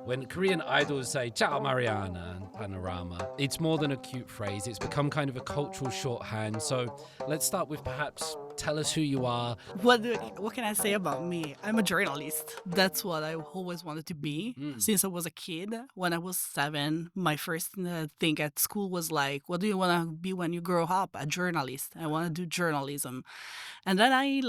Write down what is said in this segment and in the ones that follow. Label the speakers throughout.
Speaker 1: When Korean idols say "Ciao Marianna" and "Panorama," it's more than a cute phrase. It's become kind of a cultural shorthand. So let's start with perhaps tell us who you are.
Speaker 2: What can I say about me? I'm a journalist. That's what I always wanted to be since I was a kid. When I was 7, my first thing at school was like, what do you want to be when you grow up? A journalist. I want to do journalism. And then I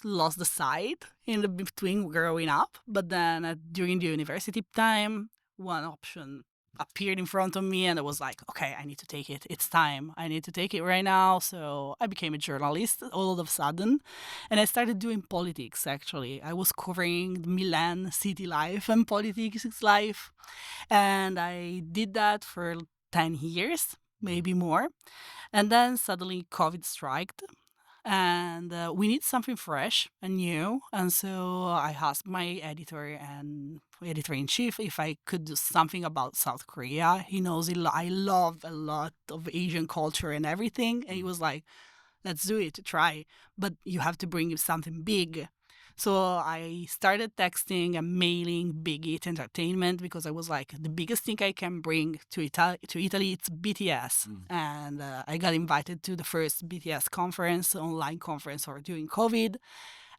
Speaker 2: lost the sight in the between growing up. But then during the university time, one option appeared in front of me and I was like, okay, I need to take it. It's time. I need to take it right now. So I became a journalist all of a sudden. And I started doing politics, actually. I was covering Milan city life and politics life. And I did that for 10 years, maybe more. And then suddenly COVID struck and we need something fresh and new. And so I asked my editor and editor-in-chief if I could do something about South Korea. He knows I love a lot of Asian culture and everything. And he was like, let's do it, try. But you have to bring something big. So I started texting and mailing Big It Entertainment because I was like, the biggest thing I can bring to Italy, it's BTS. And I got invited to the first BTS conference, online conference during COVID.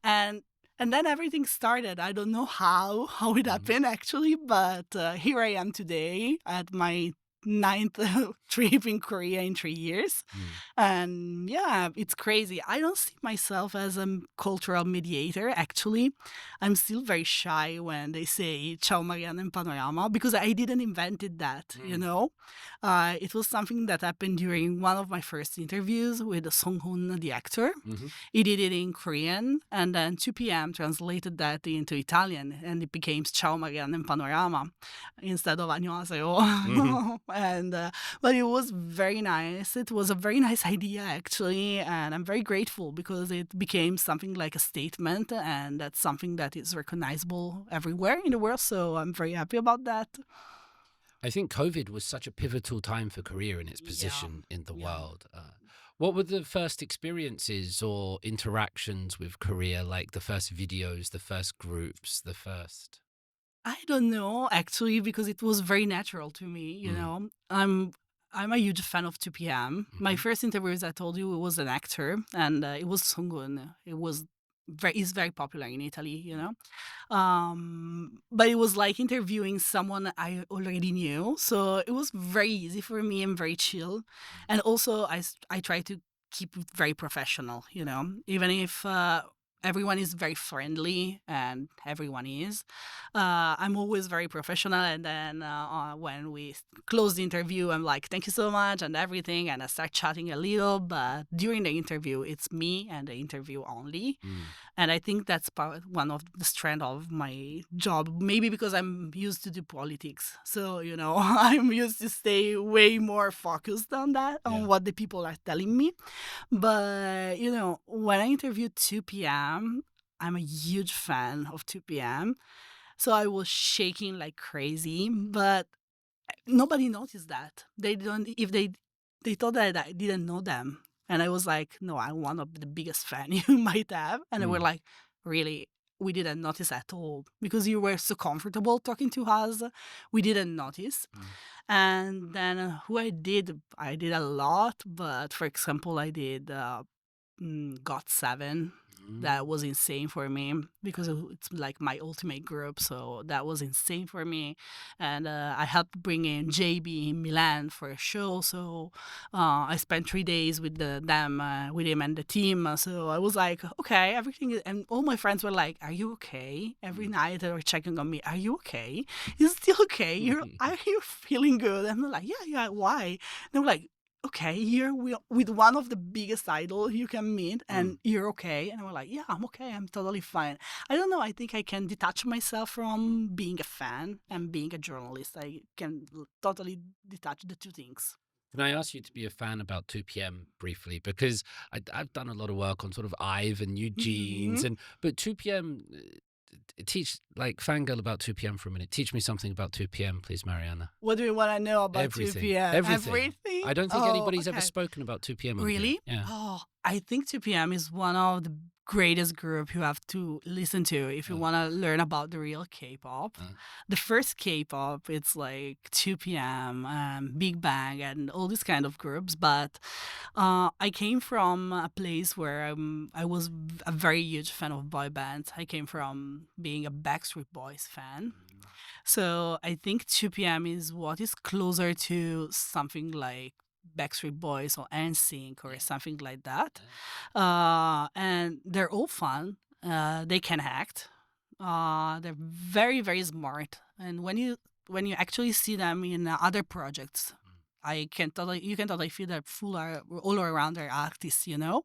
Speaker 2: And then everything started. I don't know how it happened actually, but here I am today at my 9th trip in Korea in 3 years. And yeah, it's crazy. I don't see myself as a cultural mediator, actually. I'm still very shy when they say Ciao Marianna and Panorama because I didn't invent that, you know? It was something that happened during one of my first interviews with Song-hoon, the actor. He did it in Korean, and then 2 p.m. translated that into Italian, and it became Ciao Marianna and Panorama instead of 안녕하세요. And but it was very nice. It was a very nice idea, actually, and I'm very grateful because it became something like a statement, and that's something that is recognizable everywhere in the world. So I'm very happy about that.
Speaker 1: I think COVID was such a pivotal time for Korea and its position in the world. What were the first experiences or interactions with Korea, like the first videos, the first groups, the first...
Speaker 2: I don't know, actually, because it was very natural to me, you know. I'm a huge fan of 2 p.m. My first interview, as I told you, it was an actor, and it was Song-hoon. He's very popular in Italy, you know. But it was like interviewing someone I already knew, so it was very easy for me and very chill. And also, I try to keep it very professional, you know, even if everyone is very friendly, and everyone is. I'm always very professional, and then when we close the interview, I'm like, thank you so much, and everything, and I start chatting a little, but during the interview, it's me and the interview only. And I think that's one of the strengths of my job, maybe because I'm used to do politics. So, you know, I'm used to stay way more focused on that, on what the people are telling me. But, you know, when I interviewed 2 p.m., I'm a huge fan of 2 p.m. So I was shaking like crazy, but nobody noticed that. They thought that I didn't know them. And I was like, no, I'm one of the biggest fan you might have. And they were like, really? We didn't notice at all because you were so comfortable talking to us. We didn't notice. And then who I did a lot. But for example, I did Got 7. That was insane for me because it's like my ultimate group. So that was insane for me. And I helped bring in JB in Milan for a show. So I spent 3 days with with him and the team. So I was like, okay, everything. And all my friends were like, are you okay? Every night they were checking on me. Are you okay? Is it still okay? Are you feeling good? And I'm like, yeah. Why? And they were like, okay, you're with one of the biggest idols you can meet, and you're okay. And we're like, yeah, I'm okay. I'm totally fine. I don't know. I think I can detach myself from being a fan and being a journalist. I can totally detach the two things.
Speaker 1: Can I ask you to be a fan about 2 p.m. briefly? Because I've done a lot of work on sort of Ive and Eugene's, but 2 p.m. Teach, like, fangirl about 2 p.m. for a minute. Teach me something about 2 p.m., please, Marianna.
Speaker 2: What do you want to know about
Speaker 1: Everything.
Speaker 2: 2 p.m.?
Speaker 1: Everything. I don't think anybody's ever spoken about 2 p.m. on
Speaker 2: Really?
Speaker 1: here. Yeah.
Speaker 2: Oh, I think 2 p.m. is one of the greatest group you have to listen to if you want to learn about the real K-pop. The first K-pop, it's like 2PM, Big Bang, and all these kind of groups. But I came from a place where I was a very huge fan of boy bands. I came from being a Backstreet Boys fan. So I think 2PM is what is closer to something like Backstreet Boys or NSYNC or something like that. And they're all fun. They can act. They're very, very smart. And when you actually see them in other projects, you can totally feel that all around their artists, you know?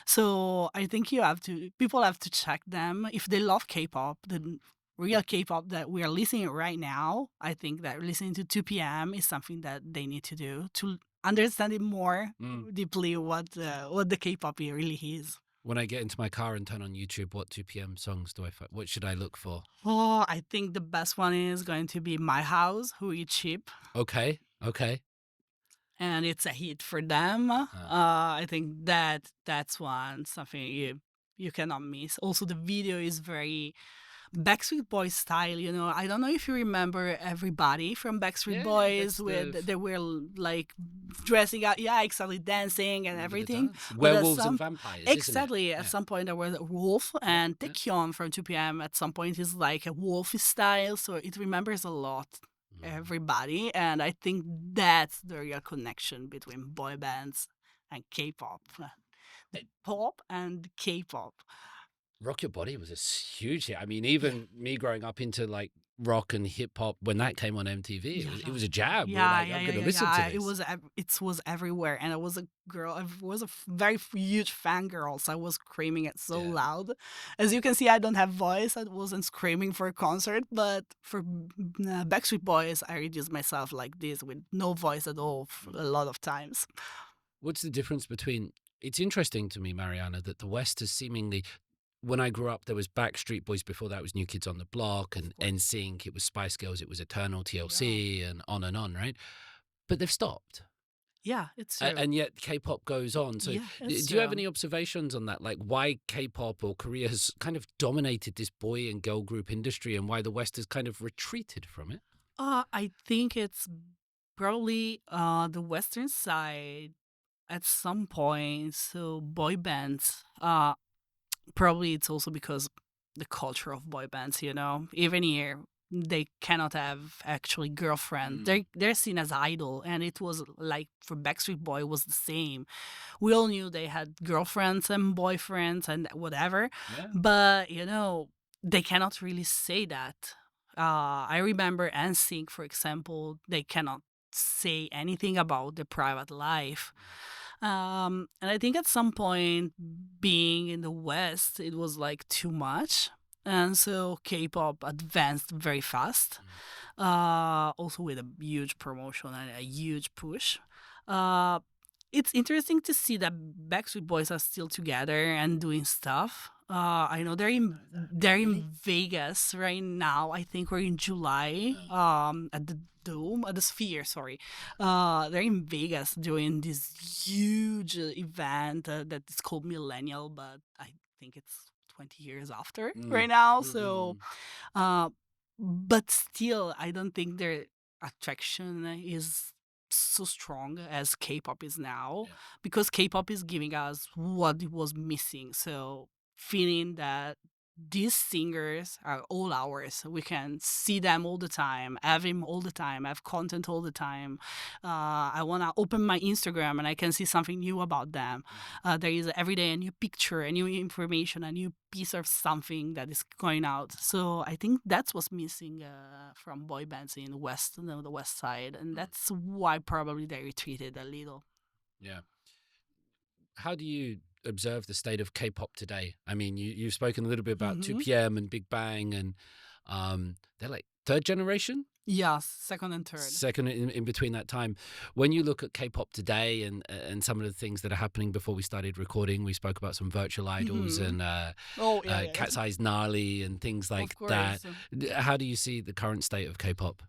Speaker 2: So I think people have to check them. If they love K-pop, the real K-pop that we are listening right now, I think that listening to 2PM is something that they need to do to understand it more deeply what the K-pop really is.
Speaker 1: When I get into my car and turn on YouTube, what 2PM songs do I find? What should I look for?
Speaker 2: Oh, I think the best one is going to be My House, Who You Cheap.
Speaker 1: Okay.
Speaker 2: And it's a hit for them. I think that's something you cannot miss. Also, the video is very Backstreet Boys style, you know. I don't know if you remember everybody from Backstreet Boys they were like dressing up, exactly, dancing and everything.
Speaker 1: Werewolves and vampires.
Speaker 2: Exactly. At some point there was a wolf, and Taekyon from 2PM at some point is like a wolf style, so it remembers a lot everybody, and I think that's the real connection between boy bands and K-pop. The pop and K-pop.
Speaker 1: Rock Your Body was a huge hit. I mean, even me growing up into like rock and hip hop, when that came on MTV, it was a jam. I'm going to listen to this.
Speaker 2: It was everywhere, and I was a girl. I was a very huge fangirl, so I was screaming it so loud. As you can see, I don't have voice. I wasn't screaming for a concert, but for Backstreet Boys, I reduced myself like this with no voice at all a lot of times.
Speaker 1: What's the difference between? It's interesting to me, Marianna, that the West has seemingly. When I grew up, there was Backstreet Boys. Before that was New Kids on the Block and NSYNC. It was Spice Girls. It was Eternal, TLC, and on, right? But they've stopped.
Speaker 2: Yeah, it's true.
Speaker 1: And yet K-pop goes on. So do you have any observations on that? Like why K-pop or Korea has kind of dominated this boy and girl group industry and why the West has kind of retreated from it?
Speaker 2: I think it's probably the Western side at some point. So boy bands... probably it's also because the culture of boy bands, you know. Even here, they cannot have actually girlfriend. They're seen as idol, and it was like for Backstreet Boy was the same. We all knew they had girlfriends and boyfriends and whatever, but you know they cannot really say that. I remember NSYNC, for example, they cannot say anything about their private life. And I think at some point, being in the West, it was like too much. And so K-pop advanced very fast, also with a huge promotion and a huge push. It's interesting to see that Backstreet Boys are still together and doing stuff. I know they're in Vegas right now. I think we're in July at the Dome, at the Sphere, sorry. They're in Vegas doing this huge event that is called Millennial, but I think it's 20 years after right now. So, but still, I don't think their attraction is so strong as K-pop is now, because K-pop is giving us what it was missing. So feeling that these singers are all ours. We can see them all the time, have him all the time, have content all the time. I want to open my Instagram and I can see something new about them. There is every day a new picture, a new information, a new piece of something that is going out. So I think that's what's missing from boy bands in the West, the West side. And that's why probably they retreated a little.
Speaker 1: Yeah. How do you observe the state of K-pop today? I mean, you've spoken a little bit about 2PM and Big Bang, and they're like third generation?
Speaker 2: Yes, second and third.
Speaker 1: Second in between that time. When you look at K-pop today and some of the things that are happening, before we started recording, we spoke about some virtual idols and Cat's Eyes Gnarly and things like that. How do you see the current state of K-pop?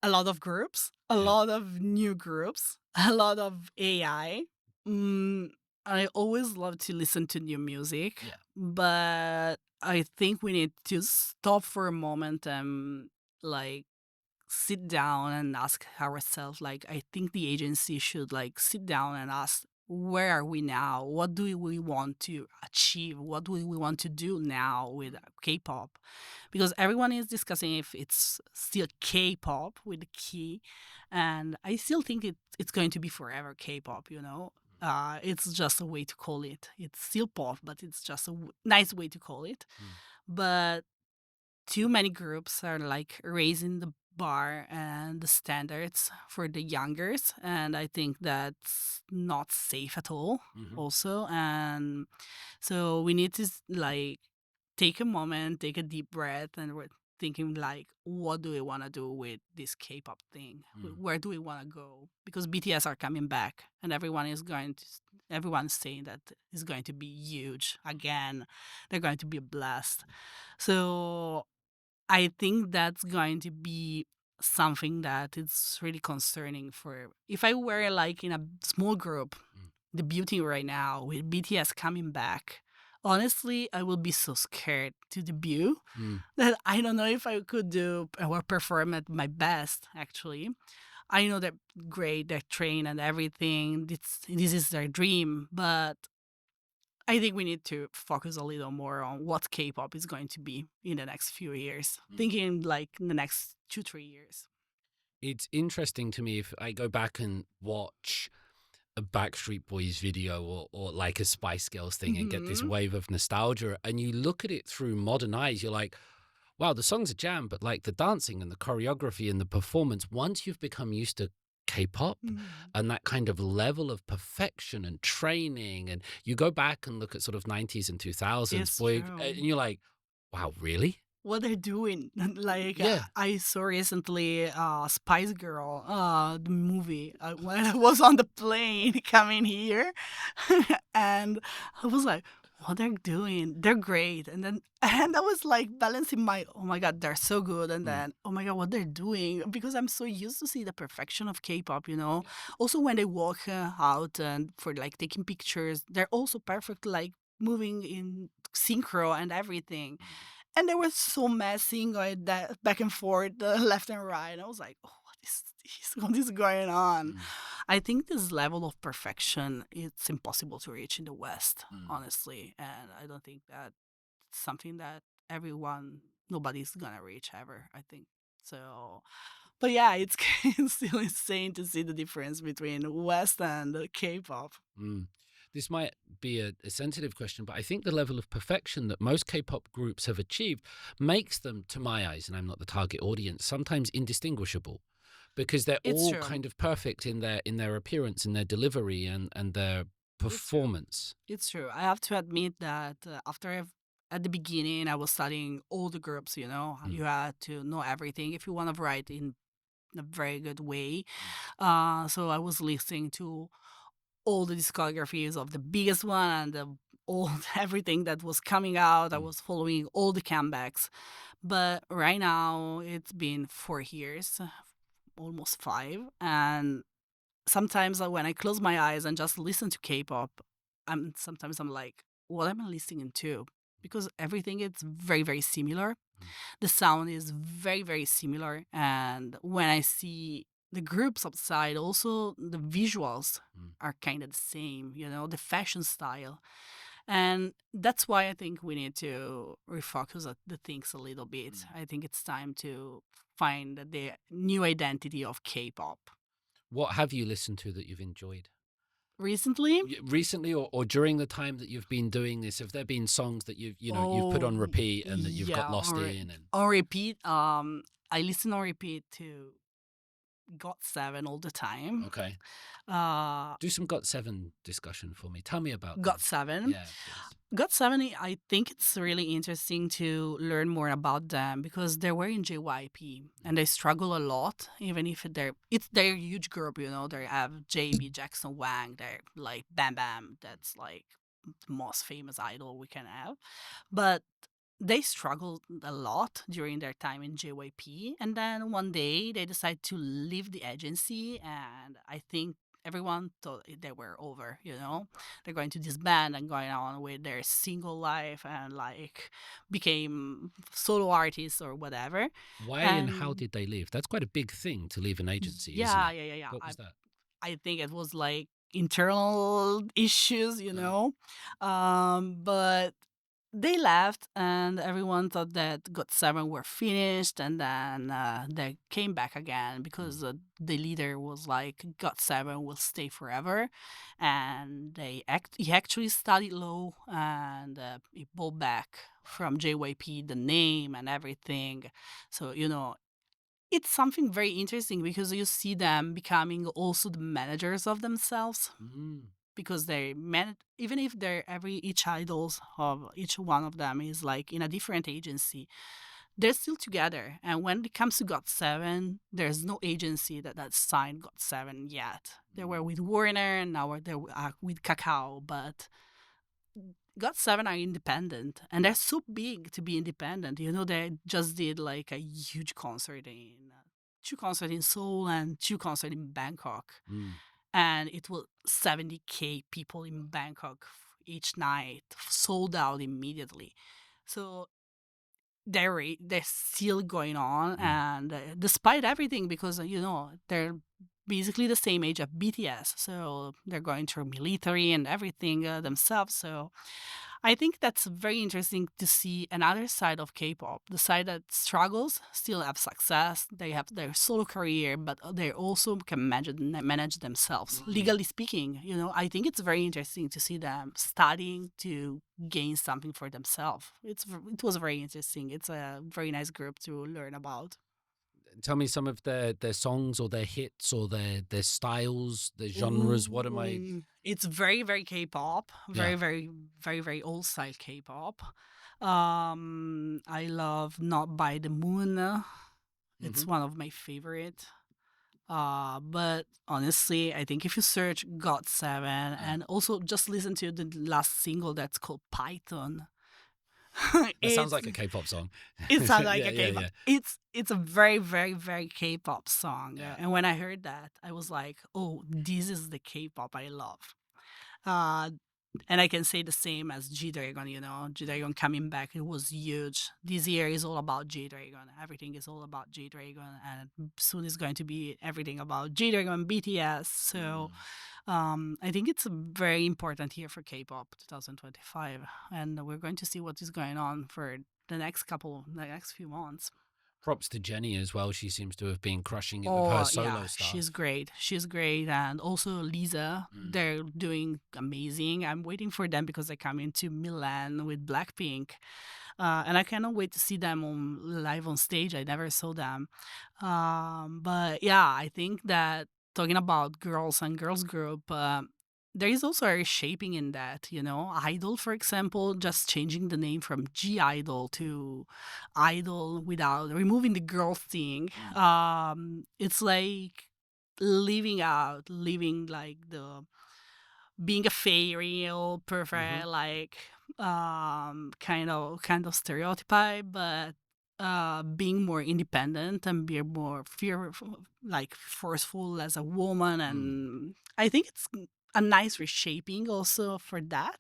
Speaker 2: A lot of groups, a lot of new groups, a lot of AI. I always love to listen to new music,
Speaker 1: Yeah.
Speaker 2: but I think we need to stop for a moment and like sit down and ask ourselves, like, I think the agency should like sit down and ask, where are we now? What do we want to achieve? What do we want to do now with K-pop? Because everyone is discussing if it's still K-pop with the key, and I still think it's going to be forever K-pop. It's just a way to call it. It's still pop, but it's just a nice way to call it. But too many groups are like raising the bar and the standards for the youngers, and I think that's not safe at all also. And so we need to like take a moment, take a deep breath, and we're thinking like, what do we want to do with this K-pop thing? Where do we want to go? Because BTS are coming back, and everyone's saying that it's going to be huge again. They're going to be a blast. So I think that's going to be something that is really concerning for if I were like in a small group debuting right now with BTS coming back. Honestly, I will be so scared to debut that I don't know if I could do or perform at my best, actually. I know they're great, they're trained and everything. This is their dream, but I think we need to focus a little more on what K-pop is going to be in the next few years, thinking like in the next 2-3 years.
Speaker 1: It's interesting to me if I go back and watch a Backstreet Boys video or like a Spice Girls thing and get this wave of nostalgia, and you look at it through modern eyes, you're like, wow, the songs are jam, but like the dancing and the choreography and the performance, once you've become used to K-pop and that kind of level of perfection and training, and you go back and look at sort of 90s and 2000s,
Speaker 2: It's
Speaker 1: boy,
Speaker 2: true.
Speaker 1: and you're like, wow, really?
Speaker 2: What they're doing. Like,
Speaker 1: Yeah.
Speaker 2: I saw recently Spice Girl, the movie, when I was on the plane coming here. And I was like, what they're doing, they're great. And then and I was like balancing my, oh my god, they're so good, and then oh my god, what they're doing, because I'm so used to see the perfection of K-pop. Also when they walk out and for like taking pictures, they're also perfect, like moving in synchro and everything. And they were so messy, going that back and forth, left and right. And I was like, oh, what is going on? I think this level of perfection, it's impossible to reach in the West, honestly. And I don't think that it's something that nobody's gonna reach ever, I think. So, but yeah, it's still insane to see the difference between West and K-pop.
Speaker 1: This might be a sensitive question, but I think the level of perfection that most K-pop groups have achieved makes them, to my eyes, and I'm not the target audience, sometimes indistinguishable, because they're
Speaker 2: It's
Speaker 1: all
Speaker 2: true.
Speaker 1: kind of perfect in their appearance, in their delivery, and their performance.
Speaker 2: It's true. I have to admit that at the beginning, I was studying all the groups, you had to know everything if you want to write in a very good way. So I was listening to all the discographies of the biggest one and all everything that was coming out. I was following all the comebacks. But right now, it's been 4 years, almost 5. And sometimes when I close my eyes and just listen to K-pop, sometimes I'm like, what am I listening to? Because everything is very, very similar. The sound is very, very similar. And when I see the groups outside, also the visuals are kind of the same, the fashion style. And that's why I think we need to refocus at the things a little bit. I think it's time to find the new identity of K-pop.
Speaker 1: What have you listened to that you've enjoyed?
Speaker 2: Recently?
Speaker 1: Recently or during the time that you've been doing this, have there been songs that you've put on
Speaker 2: Oh,
Speaker 1: repeat and that you've got
Speaker 2: yeah,
Speaker 1: lost in? And
Speaker 2: on repeat. I listen on repeat to GOT7 all the time.
Speaker 1: okay,
Speaker 2: Uh,
Speaker 1: do some GOT7 discussion for me. Tell me about them.
Speaker 2: GOT7.
Speaker 1: Yeah, please.
Speaker 2: GOT7, I think it's really interesting to learn more about them because they were in JYP and they struggle a lot, even if they're a huge group, They have JB, Jackson Wang, they're like Bam Bam, that's like the most famous idol we can have. But they struggled a lot during their time in JYP. And then one day they decided to leave the agency. And I think everyone thought they were over, they're going to disband and going on with their single life and like became solo artists or whatever.
Speaker 1: Why and how
Speaker 2: And
Speaker 1: did they leave? That's quite a big thing to leave an agency, isn't
Speaker 2: yeah,
Speaker 1: it?
Speaker 2: yeah, yeah, yeah.
Speaker 1: What was that?
Speaker 2: I think it was like internal issues, but they left and everyone thought that God 7 were finished, and then they came back again because the leader was like, God 7 will stay forever, and he actually studied law, and he pulled back from JYP the name and everything. So it's something very interesting because you see them becoming also the managers of themselves, because they manage, even if they're each idols of each one of them is like in a different agency, they're still together. And when it comes to God 7, there's no agency that's signed God 7 yet. They were with Warner and now they're with Kakao, but God 7 are independent, and they're so big to be independent. They just did like a huge concert two concerts in Seoul and two concerts in Bangkok. And it was 70K people in Bangkok each night, sold out immediately. So they're still going on, and despite everything, because they're basically the same age of BTS, so they're going through military and everything themselves. So I think that's very interesting to see another side of K-pop, the side that struggles, still have success. They have their solo career, but they also can manage themselves. Legally speaking, I think it's very interesting to see them studying to gain something for themselves. It was very interesting. It's a very nice group to learn about.
Speaker 1: Tell me some of their songs or their hits or their styles, their genres. What am I?
Speaker 2: It's very, very K-pop. Very, very, very, very old style K-pop. I love Not by the Moon. It's one of my favorite. But honestly, I think if you search God 7 and also just listen to the last single that's called Python.
Speaker 1: That sounds like a K-pop song.
Speaker 2: It sounds like a
Speaker 1: Yeah,
Speaker 2: K-pop.
Speaker 1: yeah.
Speaker 2: It's a very, very, very K-pop song.
Speaker 1: Yeah.
Speaker 2: And when I heard that, I was like, oh, this is the K-pop I love. And I can say the same as G-Dragon, G-Dragon coming back, it was huge. This year is all about G-Dragon. Everything is all about G-Dragon, and soon is going to be everything about G-Dragon, BTS. So I think it's a very important year for K-pop 2025, and we're going to see what is going on for the next few months.
Speaker 1: Props to Jennie as well. She seems to have been crushing it with her solo stuff.
Speaker 2: She's great. And also Lisa, they're doing amazing. I'm waiting for them because they come into Milan with Blackpink. And I cannot wait to see them live on stage. I never saw them. But yeah, I think that talking about girls and girls group, there is also a reshaping in that, Idol, for example, just changing the name from G-Idol to Idol without removing the girl thing. It's like living like being a fairy or perfect, like kind of stereotype, but being more independent and be more forceful as a woman. And I think it's a nice reshaping also for that.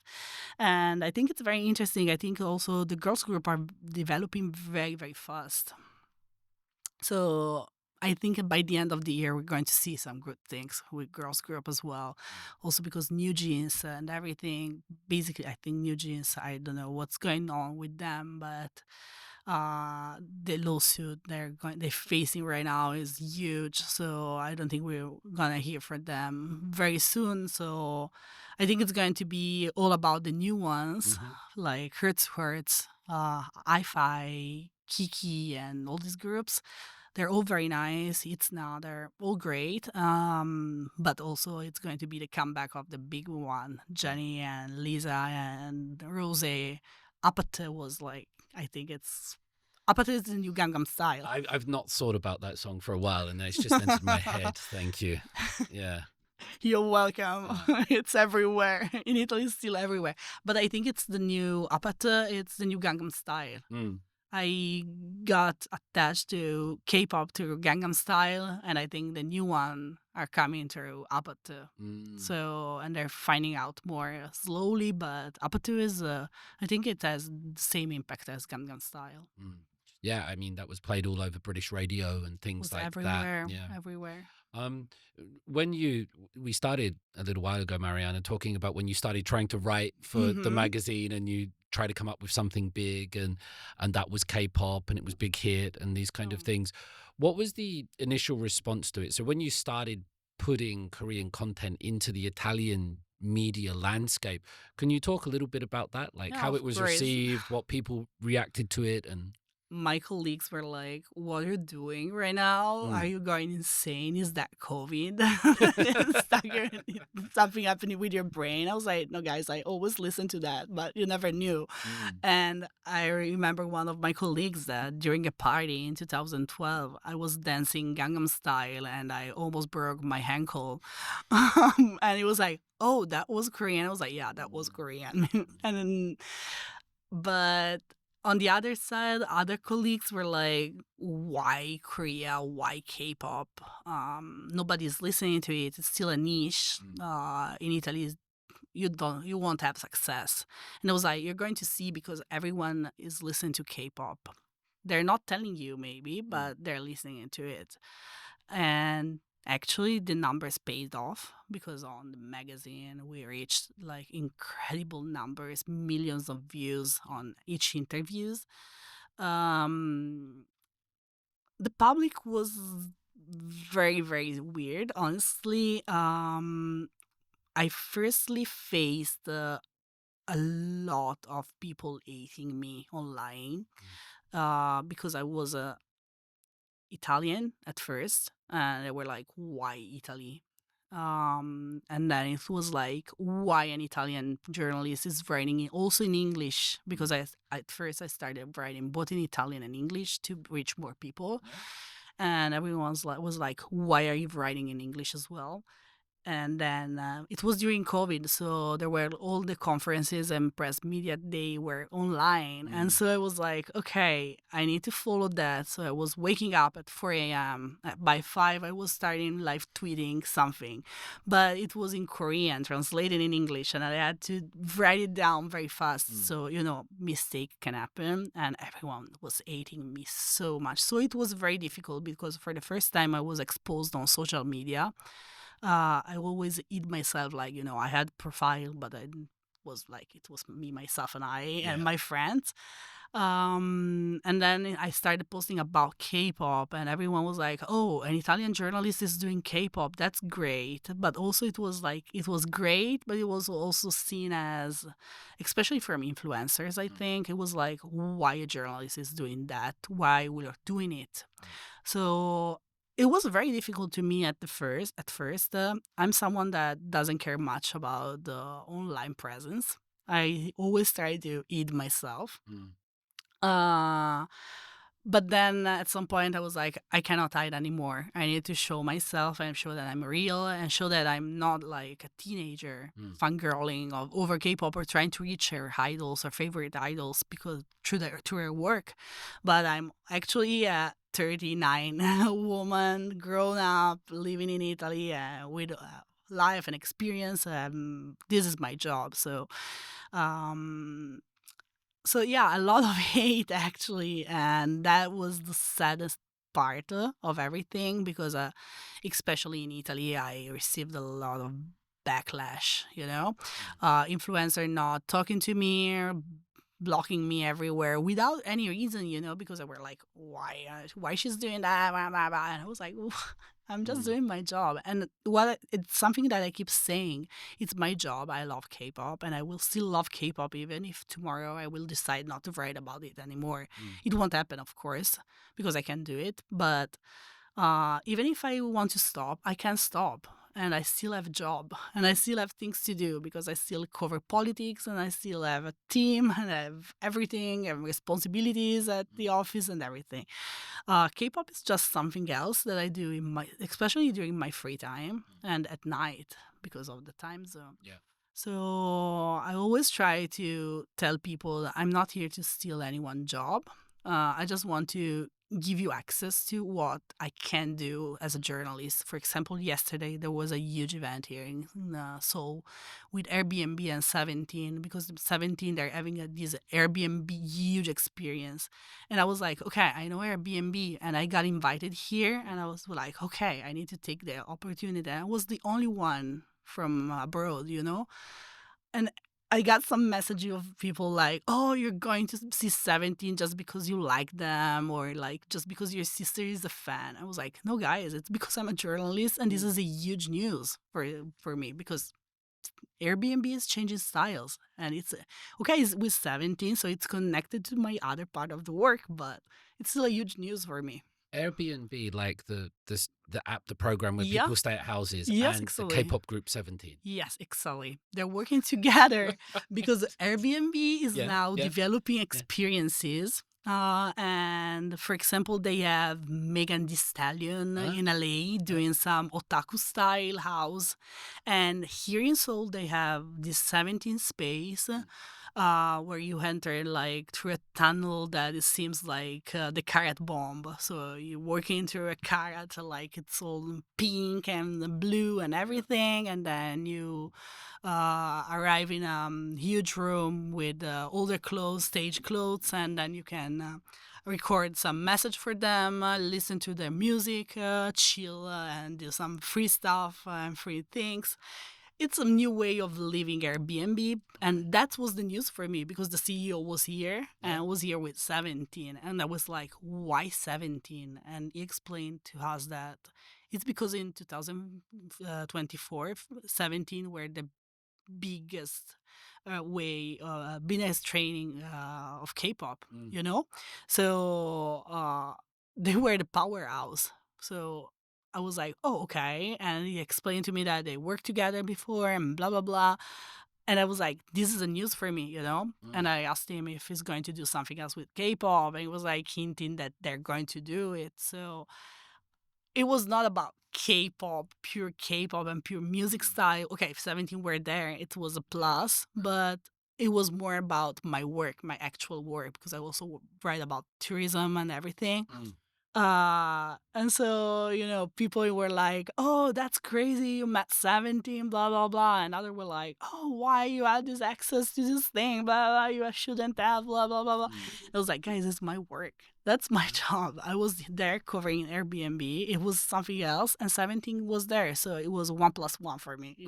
Speaker 2: And I think it's very interesting. I think also the girls group are developing very, very fast. So I think by the end of the year, we're going to see some good things with girls group as well. Also because New Jeans and everything, basically, I think New Jeans, I don't know what's going on with them, but the lawsuit they're facing right now is huge. So I don't think we're gonna hear from them very soon. So I think it's going to be all about the new ones, like Hertz, I-Fi, Kiki, and all these groups. They're all very nice. They're all great. But also it's going to be the comeback of the big one, Jennie and Lisa and Rose. Apathy was like, I think Apathy is the new Gangnam Style.
Speaker 1: I've not thought about that song for a while, and it's just entered my head. Thank you. Yeah.
Speaker 2: You're welcome. It's everywhere. In Italy, it's still everywhere. But I think it's the new Apathy. It's the new Gangnam Style. I got attached to K-pop, to Gangnam Style, and I think the new one are coming through Apatu. So, and they're finding out more slowly, but Apatu is, I think it has the same impact as Gangnam Style.
Speaker 1: Yeah, I mean, that was played all over British radio and things
Speaker 2: Was
Speaker 1: like
Speaker 2: everywhere,
Speaker 1: that. Yeah.
Speaker 2: everywhere.
Speaker 1: When we started a little while ago, Marianna, talking about when you started trying to write for the
Speaker 2: Mhm.
Speaker 1: magazine and you try to come up with something big, and that was K-pop and it was big hit and these kind of
Speaker 2: Oh.
Speaker 1: things. What was the initial response to it? So when you started putting Korean content into the Italian media landscape, can you talk a little bit about that? Like
Speaker 2: Yeah,
Speaker 1: how it
Speaker 2: of
Speaker 1: was
Speaker 2: course.
Speaker 1: received, what people reacted to it, and
Speaker 2: My colleagues were like, "What are you doing right now? Are you going insane? Is that COVID? Something happening with your brain?" I was like, "No, guys, I always listen to that, but you never knew." And I remember one of my colleagues that during a party in 2012, I was dancing Gangnam Style and I almost broke my ankle. And he was like, "Oh, that was Korean." I was like, "Yeah, that was Korean." And then, but on the other side, other colleagues were like, "Why Korea? Why K-pop? Nobody's listening to it. It's still a niche. In Italy, you won't have success." And I was like, "You're going to see because everyone is listening to K-pop. They're not telling you maybe, but they're listening to it." And actually the numbers paid off because on the magazine we reached like incredible numbers, millions of views on each interviews. The public was very, very weird, honestly. I firstly faced a lot of people hating me online because I was a Italian at first, and they were like, "Why Italy?" And then it was like, "Why an Italian journalist is writing also in English?" Because at first I started writing both in Italian and English to reach more people, and everyone's like was like, "Why are you writing in English as well?" And then it was during COVID, so there were all the conferences and press media, they were online. And so I was like, okay, I need to follow that. So I was waking up at 4 a.m. By 5, I was starting live tweeting something. But it was in Korean, translated in English, and I had to write it down very fast. So, mistake can happen. And everyone was hating me so much. So it was very difficult because for the first time I was exposed on social media. I always eat myself like, I had profile, but I was like, it was me, myself, and I and my friends. And then I started posting about K-pop, and everyone was like, "Oh, an Italian journalist is doing K-pop. That's great." But also, it was like it was great, but it was also seen as, especially from influencers, I think it was like, why a journalist is doing that? Why we are doing it? So it was very difficult to me at first. I'm someone that doesn't care much about the online presence. I always try to eat myself. Uh, but then at some point I was like, I cannot hide anymore. I need to show myself and show that I'm real and show that I'm not like a teenager fangirling over K-pop or trying to reach her idols or favorite idols because through her work. But I'm actually a 39 woman, grown up, living in Italy with life and experience. This is my job. Um, so yeah, a lot of hate actually, and that was the saddest part of everything because, especially in Italy, I received a lot of backlash. Influencer not talking to me, or blocking me everywhere without any reason. Because I were like, why she's doing that, blah, blah, blah. And I was like, I'm just doing my job. And it's something that I keep saying. It's my job. I love K-pop and I will still love K-pop even if tomorrow I will decide not to write about it anymore. It won't happen, of course, because I can do it. But even if I want to stop, I can stop. And I still have a job and I still have things to do because I still cover politics and I still have a team and I have everything and responsibilities at the office and everything. K-pop is just something else that I do especially during my free time and at night because of the time zone.
Speaker 1: Yeah.
Speaker 2: So I always try to tell people that I'm not here to steal anyone's job. I just want to give you access to what I can do as a journalist. For example, yesterday there was a huge event here in Seoul with Airbnb and 17, because 17 they're having this Airbnb huge experience, and I was like, okay, I know Airbnb, and I got invited here, and I was like, okay, I need to take the opportunity. I was the only one from abroad, and I got some message of people like, oh, you're going to see 17 just because you like them, or like just because your sister is a fan. I was like, no, guys, it's because I'm a journalist, and this is a huge news for me, because Airbnb is changing styles, and it's okay, it's with 17, so it's connected to my other part of the work, but it's still a huge news for me.
Speaker 1: Airbnb, like the app, the program where
Speaker 2: Yeah.
Speaker 1: people stay at houses,
Speaker 2: Yes,
Speaker 1: and the
Speaker 2: exactly.
Speaker 1: K-pop group 17.
Speaker 2: Yes, exactly. They're working together because Airbnb is
Speaker 1: Yeah,
Speaker 2: now
Speaker 1: yeah,
Speaker 2: developing
Speaker 1: yeah.
Speaker 2: experiences. And for example, they have Megan Thee Stallion in LA doing some otaku style house. And here in Seoul, they have this 17 space where you enter like through a tunnel that it seems like the carrot bomb. So you're walking through a carrot, like it's all pink and blue and everything, and then you arrive in a huge room with all their clothes, stage clothes, and then you can record some message for them, listen to their music, chill, and do some free stuff and free things. It's a new way of living Airbnb, and that was the news for me because the CEO was here and was here with 17, and I was like, why 17? And he explained to us that it's because in 2024 17 were the biggest biggest training of K-pop, so they were the powerhouse. So I was like, oh, okay. And he explained to me that they worked together before and blah, blah, blah. And I was like, this is a news for me, And I asked him if he's going to do something else with K-pop. And he was like hinting that they're going to do it. So it was not about pure K-pop and pure music style. Okay, if 17 were there, it was a plus. But it was more about my work, my actual work, because I also write about tourism and everything. And so, people were like, oh, that's crazy. You met 17, blah, blah, blah. And others were like, oh, why you had this access to this thing, blah, blah, you shouldn't have, blah, blah, blah, blah. I was like, guys, it's my work. That's my job. I was there covering Airbnb. It was something else. And 17 was there. So it was 1+1 for me,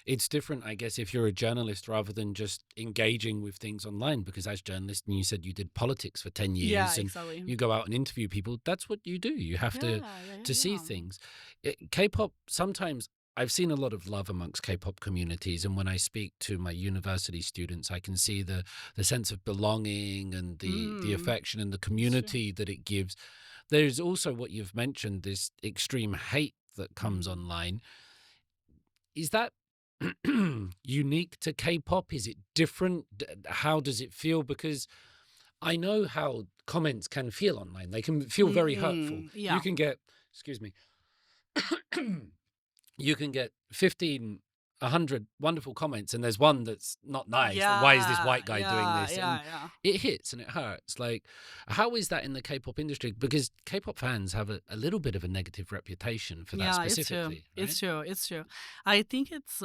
Speaker 1: It's different, I guess, if you're a journalist rather than just engaging with things online, because as journalist, and you said you did politics for 10 years
Speaker 2: Yeah,
Speaker 1: and
Speaker 2: exactly.
Speaker 1: you go out and interview people, that's what you do. You have to see
Speaker 2: yeah.
Speaker 1: things. K-pop, sometimes I've seen a lot of love amongst K-pop communities, and when I speak to my university students, I can see the sense of belonging and the affection and the community that it gives. There's also what you've mentioned, this extreme hate that comes online. Is that unique to K-pop? Is it different? How does it feel? Because I know how comments can feel online. They can feel very hurtful.
Speaker 2: Yeah.
Speaker 1: You can get, excuse me, you can get 15, 100 wonderful comments, and there's one that's not nice. Why is this white guy doing this? And it hits and it hurts. Like, how is that in the K-pop industry? Because K-pop fans have a little bit of a negative reputation for that specifically.
Speaker 2: It's true. I think it's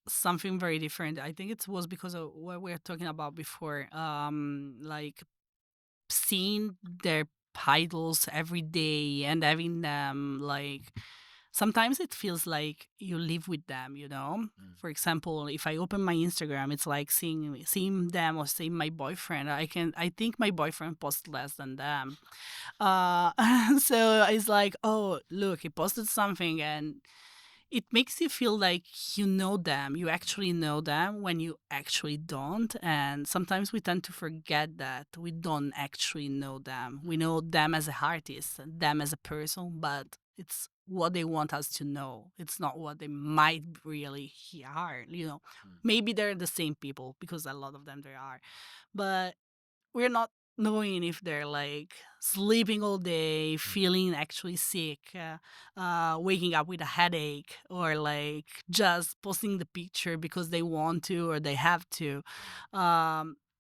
Speaker 2: something very different. I think it was because of what we were talking about before, like seeing their idols every day and having them like. Sometimes it feels like you live with them, For example, if I open my Instagram, it's like seeing them or seeing my boyfriend. I think my boyfriend posts less than them. So it's like, oh, look, he posted something, and it makes you feel like you know them. You actually know them when you actually don't. And sometimes we tend to forget that we don't actually know them. We know them as an artist, them as a person, but it's what they want us to know. It's not what they might really are, Maybe they're the same people, because a lot of them there are. But we're not knowing if they're like sleeping all day, feeling actually sick, waking up with a headache, or like just posting the picture because they want to or they have to.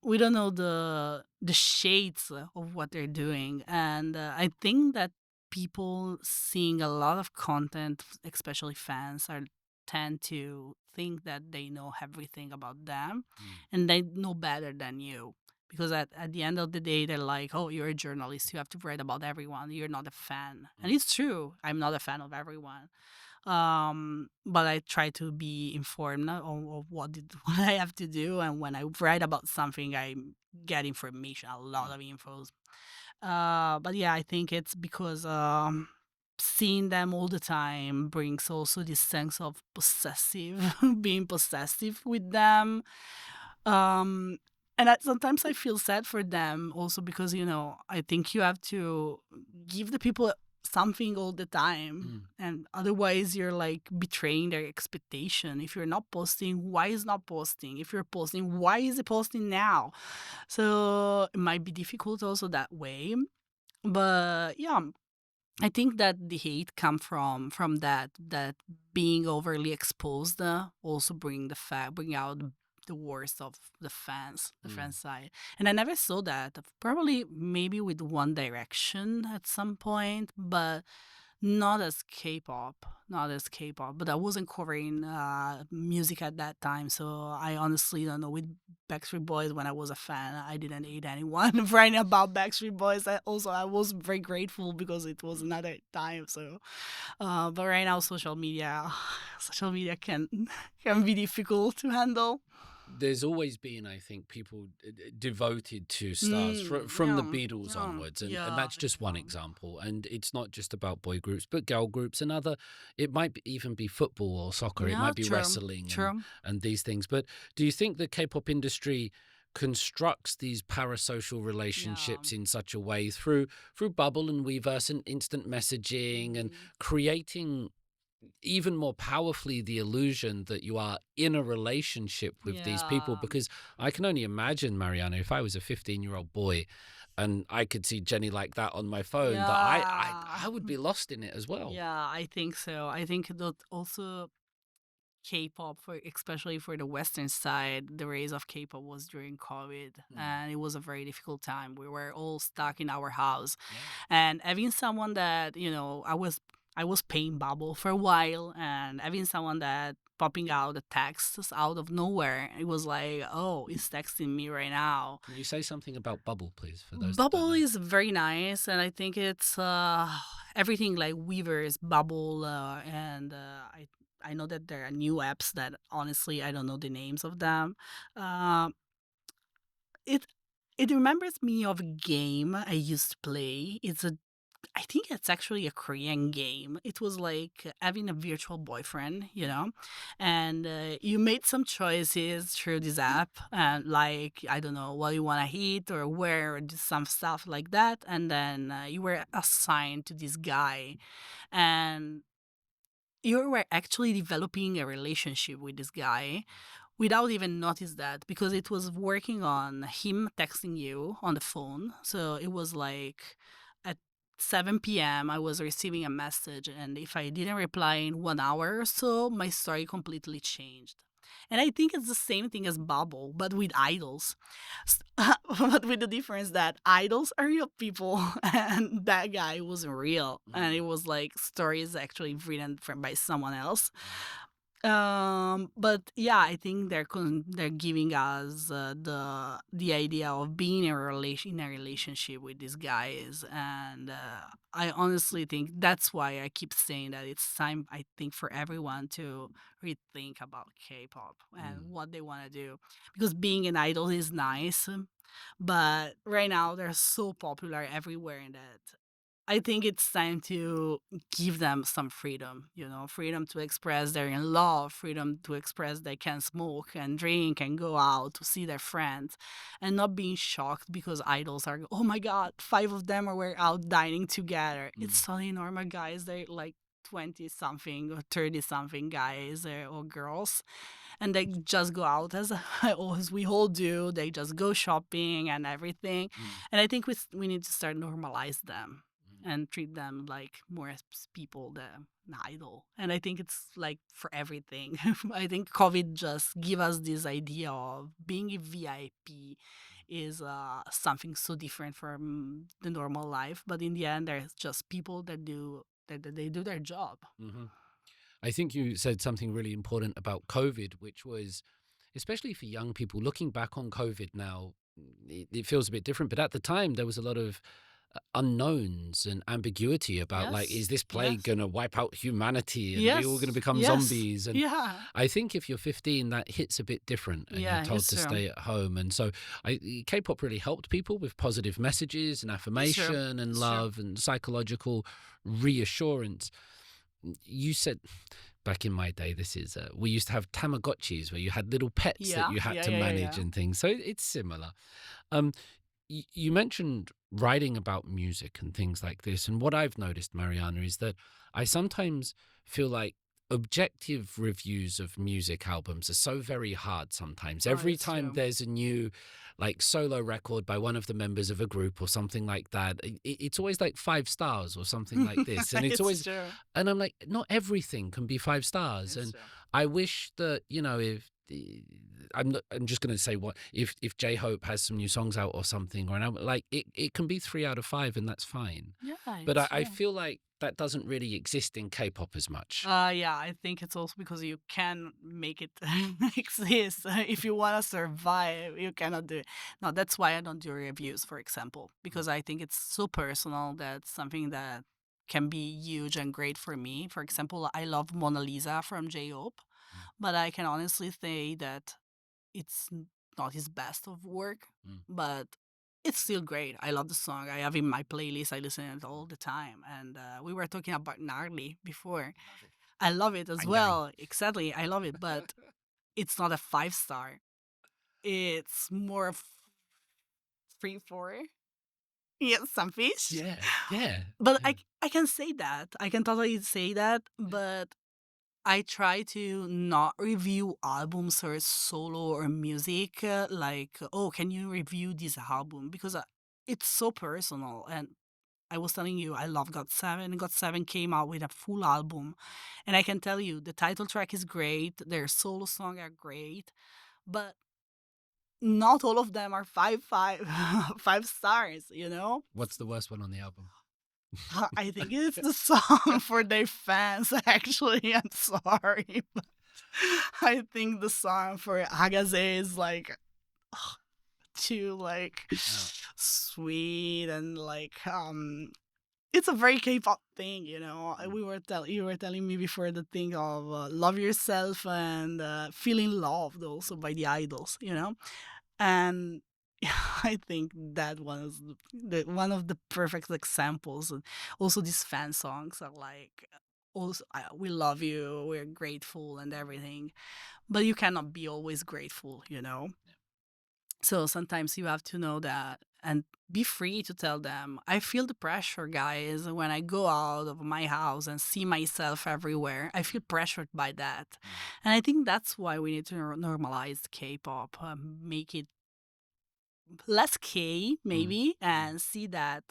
Speaker 2: we don't know the shades of what they're doing, and I think that people seeing a lot of content, especially fans, are tend to think that they know everything about them, and they know better than you. Because at the end of the day, they're like, oh, you're a journalist. You have to write about everyone. You're not a fan. And it's true. I'm not a fan of everyone. But I try to be informed of what I have to do, and when I write about something, I get information, a lot of infos. But yeah, I think it's because seeing them all the time brings also this sense of possessive, being possessive with them. Um, and sometimes I feel sad for them also because, I think you have to give the people something all the time. And otherwise you're like betraying their expectation. If you're not posting, why is not posting? If you're posting, why is it posting now? So it might be difficult also that way. But yeah, I think that the hate come from that being overly exposed also bring out the worst of the fan side. And I never saw that. Probably maybe with One Direction at some point, but not as K-pop, not as K-pop. But I wasn't covering music at that time, so I honestly don't know. With Backstreet Boys, when I was a fan, I didn't hate anyone writing about Backstreet Boys. I was very grateful because it was another time. So, but right now, social media can be difficult to handle.
Speaker 1: There's always been, I think, people devoted to stars from the Beatles onwards, and that's just one example. And it's not just about boy groups, but girl groups and other. It might even be football or soccer. It might be wrestling and these things. But do you think the K-pop industry constructs these parasocial relationships in such a way through bubble and Weverse and instant messaging and creating even more powerfully the illusion that you are in a relationship with these people? Because I can only imagine, Marianna, if I was a 15-year-old boy and I could see Jenny like that on my phone, that I would be lost in it as well.
Speaker 2: Yeah, I think so. I think that also K-pop, especially for the Western side, the rise of K-pop was during COVID, and it was a very difficult time. We were all stuck in our house, and having someone that I was paying Bubble for a while, and having someone that popping out the texts out of nowhere, it was like, oh, he's texting me right now.
Speaker 1: Can you say something about Bubble, please, for those
Speaker 2: Bubble is very nice, and I think it's everything like Weavers, Bubble, and I know that there are new apps that honestly I don't know the names of them. Uh, it it remembers me of a game I used to play. I think it's actually a Korean game. It was like having a virtual boyfriend, and you made some choices through this app, and like, I don't know, what you want to eat or where, or just some stuff like that. And then you were assigned to this guy, and you were actually developing a relationship with this guy without even notice that, because it was working on him texting you on the phone. So it was like at 7 p.m. I was receiving a message, and if I didn't reply in 1 hour or so, my story completely changed. And I think it's the same thing as Bubble, but with idols. But with the difference that idols are real people, and that guy wasn't real. And it was like stories actually written by someone else. But yeah, I think they're giving us the idea of being in a relationship with these guys, and I honestly think that's why I keep saying that it's time, I think, for everyone to rethink about K-pop and what they want to do, because being an idol is nice, but right now they're so popular everywhere in that I think it's time to give them some freedom, freedom to express their in love, freedom to express they can smoke and drink and go out to see their friends, and not being shocked because idols are, oh my God, 5 of them were out dining together. It's totally normal, guys. They're like 20 something or 30 something guys or girls, and they just go out as we all do. They just go shopping and everything. And I think we need to start normalize them. and treat them like more as people than an idol. And I think it's like for everything. I think COVID just give us this idea of being a VIP is something so different from the normal life. But in the end, there's just people that they do their job.
Speaker 1: I think you said something really important about COVID, which was, especially for young people, looking back on COVID now, it feels a bit different. But at the time, there was a lot of unknowns and ambiguity about, like, is this plague going to wipe out humanity and are we all going to become zombies? And I think if you're 15, that hits a bit different and you're told to stay at home. And so K-pop really helped people with positive messages and affirmation and love and psychological reassurance. You said back in my day, we used to have Tamagotchis where you had little pets that you had to manage and things. So it's similar. You mentioned writing about music and things like this. And what I've noticed, Marianna, is that I sometimes feel like objective reviews of music albums are so very hard sometimes. Every time there's a new like solo record by one of the members of a group or something like that, it's always like 5 stars or something like this. And it's always, and I'm like, not everything can be 5 stars. And I wish that, if I'm just going to say if J-Hope has some new songs out or something, or like it can be 3 out of 5 and that's fine. But I feel like that doesn't really exist in K-pop as much.
Speaker 2: I think it's also because you can make it exist. If you want to survive, you cannot do it. No, that's why I don't do reviews, for example, because I think it's so personal. That's something that can be huge and great for me. For example, I love Mona Lisa from J-Hope, but I can honestly say that it's not his best of work, but it's still great. I love the song. I have in my playlist. I listen to it all the time. And we were talking about Gnarly before. I love it as well. Exactly. I love it. But it's not a 5-star. It's more of 3-4. Yeah, some fish.
Speaker 1: Yeah.
Speaker 2: But I can say that. I can totally say that. But I try to not review albums or solo or music like, oh, can you review this album? Because it's so personal. And I was telling you, I love GOT7. GOT7 came out with a full album. And I can tell you, the title track is great. Their solo songs are great. But not all of them are 5 stars,
Speaker 1: What's the worst one on the album?
Speaker 2: I think it's the song for their fans, actually. I'm sorry. But I think the song for Hagase is like too sweet and it's a very K-pop thing, you were telling me before the thing of love yourself and feeling loved also by the idols, and I think that one is one of the perfect examples. And also, these fan songs are like, also, we love you, we're grateful and everything. But you cannot be always grateful, So sometimes you have to know that and be free to tell them, I feel the pressure, guys. When I go out of my house and see myself everywhere, I feel pressured by that. And I think that's why we need to normalize K-pop, make it less K maybe, and see that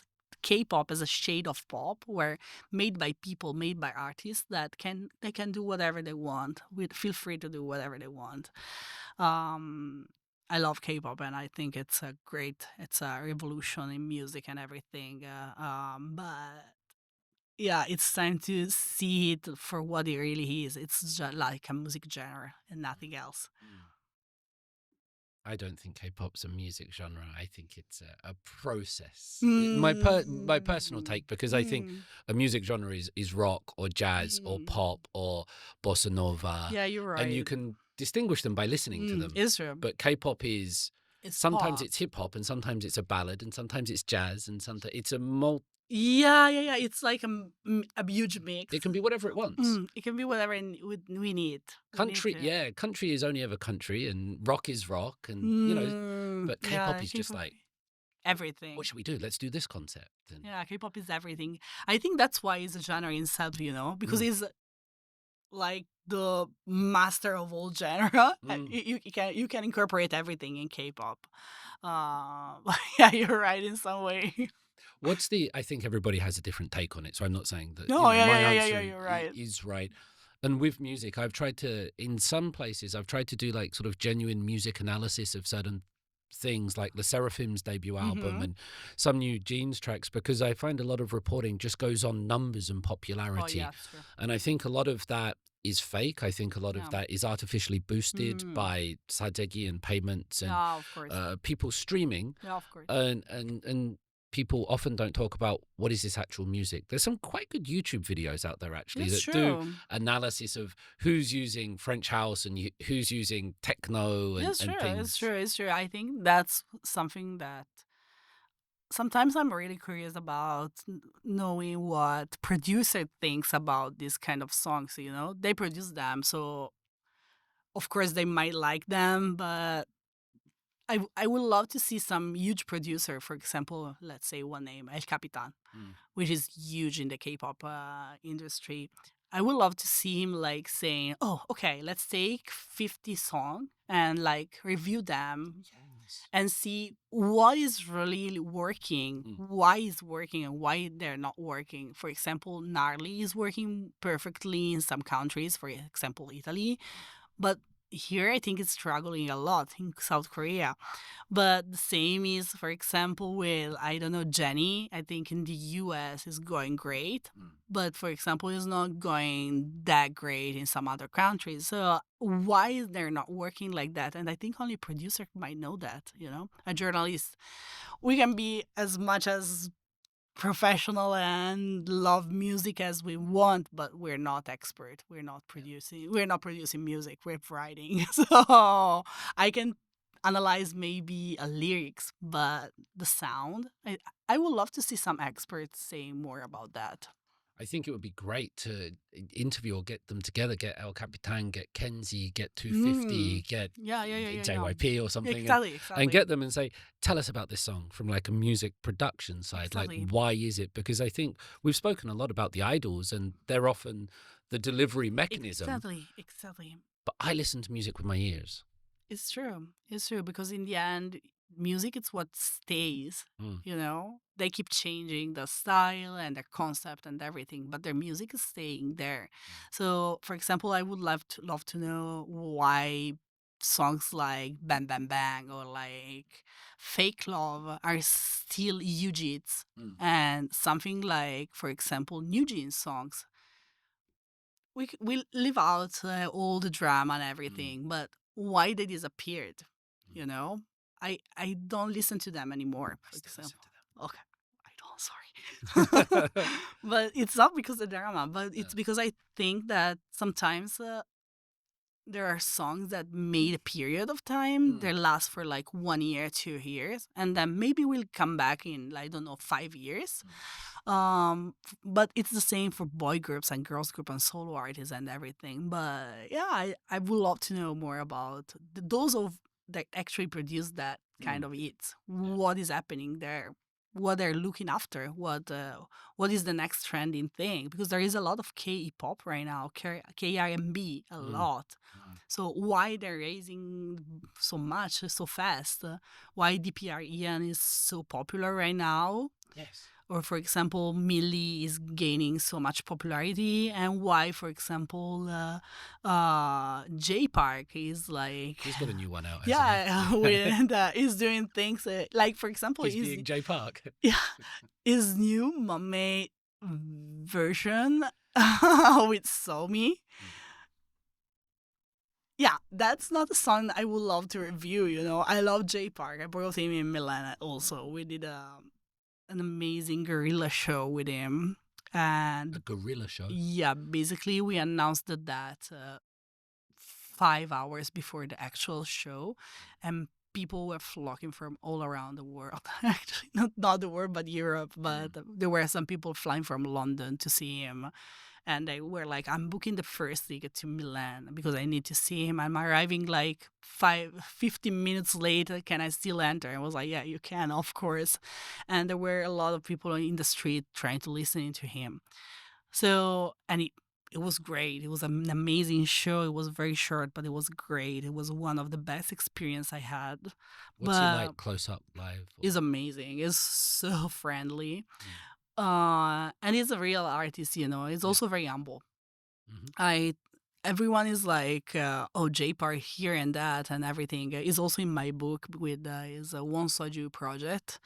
Speaker 2: K-pop is a shade of pop, where made by people, made by artists that they can do whatever they want. Feel free to do whatever they want. I love K-pop, and I think it's a revolution in music and everything. But yeah, it's time to see it for what it really is. It's just like a music genre and nothing else.
Speaker 1: I don't think K-pop's a music genre. I think it's a process. My personal take, because I think a music genre is rock or jazz or pop or bossa nova.
Speaker 2: Yeah, you're right.
Speaker 1: And you can distinguish them by listening to them.
Speaker 2: It's true.
Speaker 1: But K-pop is sometimes it's hip hop and sometimes it's a ballad and sometimes it's jazz and sometimes it's a
Speaker 2: Yeah. It's like a huge mix.
Speaker 1: It can be whatever it wants.
Speaker 2: It can be whatever we need.
Speaker 1: Country is only ever country, and rock is rock, and but K-pop is just like
Speaker 2: everything.
Speaker 1: What should we do? Let's do this concept.
Speaker 2: K-pop is everything. I think that's why it's a genre in itself, because it's like the master of all genre. You can incorporate everything in K-pop. Yeah, you're right in some way.
Speaker 1: I think everybody has a different take on it, so I'm not saying that,
Speaker 2: No, yeah,
Speaker 1: my
Speaker 2: yeah, yeah, yeah, yeah,
Speaker 1: answer
Speaker 2: you're right.
Speaker 1: is right. And with music, in some places, I've tried to do like sort of genuine music analysis of certain things like the Seraphim's debut album and some New Jeans tracks, because I find a lot of reporting just goes on numbers and
Speaker 2: Oh,
Speaker 1: popularity.
Speaker 2: yeah, it's true.
Speaker 1: And I think a lot of that is fake. I think a lot of
Speaker 2: Yeah.
Speaker 1: that is artificially boosted by Sadegi and payments and
Speaker 2: Yeah, of course.
Speaker 1: people streaming.
Speaker 2: Yeah, of course.
Speaker 1: And people often don't talk about what is this actual music. There's some quite good YouTube videos out there actually
Speaker 2: It's
Speaker 1: that
Speaker 2: true.
Speaker 1: do analysis of who's using French house and who's using techno and,
Speaker 2: It's
Speaker 1: and
Speaker 2: true.
Speaker 1: things.
Speaker 2: It's true. It's true. I think that's something that sometimes I'm really curious about knowing what producer thinks about this kind of songs. You know, they produce them, so of course they might like them, but I would love to see some huge producer, for example, let's say one name, El Capitan, which is huge in the K-pop industry. I would love to see him like saying, "Oh, okay, let's take 50 songs and like review them and see what is really working, why is working, and why they're not working." For example, Gnarly is working perfectly in some countries, for example, Italy, but here I think it's struggling a lot in South Korea. But the same is, for example, with, I don't know, Jenny. I think in the US is going great, but for example, it's not going that great in some other countries. So why is they're not working like that? And I think only producer might know that, you know, a journalist. We can be as much as professional and love music as we want, but we're not expert. We're not producing music, we're writing. So I can analyze maybe a lyrics, but the sound, I would love to see some experts saying more about that.
Speaker 1: I think it would be great to interview or get them together, get El Capitan, get Kenzie, get 250, get
Speaker 2: Yeah, yeah, yeah, yeah, yeah.
Speaker 1: JYP or something,
Speaker 2: Exactly,
Speaker 1: and
Speaker 2: exactly.
Speaker 1: get them and say, tell us about this song from like a music production side.
Speaker 2: Exactly.
Speaker 1: Like, why is it? Because I think we've spoken a lot about the idols and they're often the delivery mechanism.
Speaker 2: Exactly.
Speaker 1: But I listen to music with my ears.
Speaker 2: It's true. It's true, because in the end, music is what stays. You know, they keep changing the style and the concept and everything, but their music is staying there. So, for example, I would love to know why songs like Bang Bang Bang or like Fake Love are still huge hits, and something like, for example, New Jeans songs. We leave out all the drama and everything, but why they disappeared? You know, I don't listen to them anymore. For example, okay, I don't. Sorry, but it's not because of drama, but it's because I think that sometimes there are songs that made a period of time. They last for like 1 year, 2 years, and then maybe we'll come back in, I don't know, 5 years. But it's the same for boy groups and girls group and solo artists and everything. But yeah, I would love to know more about those of that actually produce that kind of hits. What is happening there? What they're looking after? What is the next trending thing? Because there is a lot of K-pop right now, K-R&B a lot. So why they're raising so much so fast? Why DPR Ian is so popular right now?
Speaker 1: Yes.
Speaker 2: Or, for example, Millie is gaining so much popularity, and why, for example, J Park is like,
Speaker 1: he's got a new one out.
Speaker 2: Yeah, with he's doing things like, for example,
Speaker 1: he's being J Park.
Speaker 2: Yeah, his new Mame version with Somi. Yeah, that's not a song I would love to review. You know, I love J Park. I brought him in Milan also. We did an amazing guerrilla show with him. And
Speaker 1: a guerrilla show?
Speaker 2: Yeah, basically we announced that 5 hours before the actual show, and people were flocking from all around the world. Actually, not the world, but Europe. But there were some people flying from London to see him. And they were like, I'm booking the first ticket to Milan because I need to see him. I'm arriving like 15 minutes late. Can I still enter? I was like, yeah, you can, of course. And there were a lot of people in the street trying to listen to him. So, and it was great. It was an amazing show. It was very short, but it was great. It was one of the best experience I had.
Speaker 1: What's he
Speaker 2: But
Speaker 1: like close up live?
Speaker 2: it's amazing. It's so friendly.
Speaker 1: Mm.
Speaker 2: And he's a real artist, you know. He's
Speaker 1: Yeah.
Speaker 2: also very humble.
Speaker 1: Mhm.
Speaker 2: Everyone is like, oh, J-Part here and that and everything. Is also in my book with his One Soju project.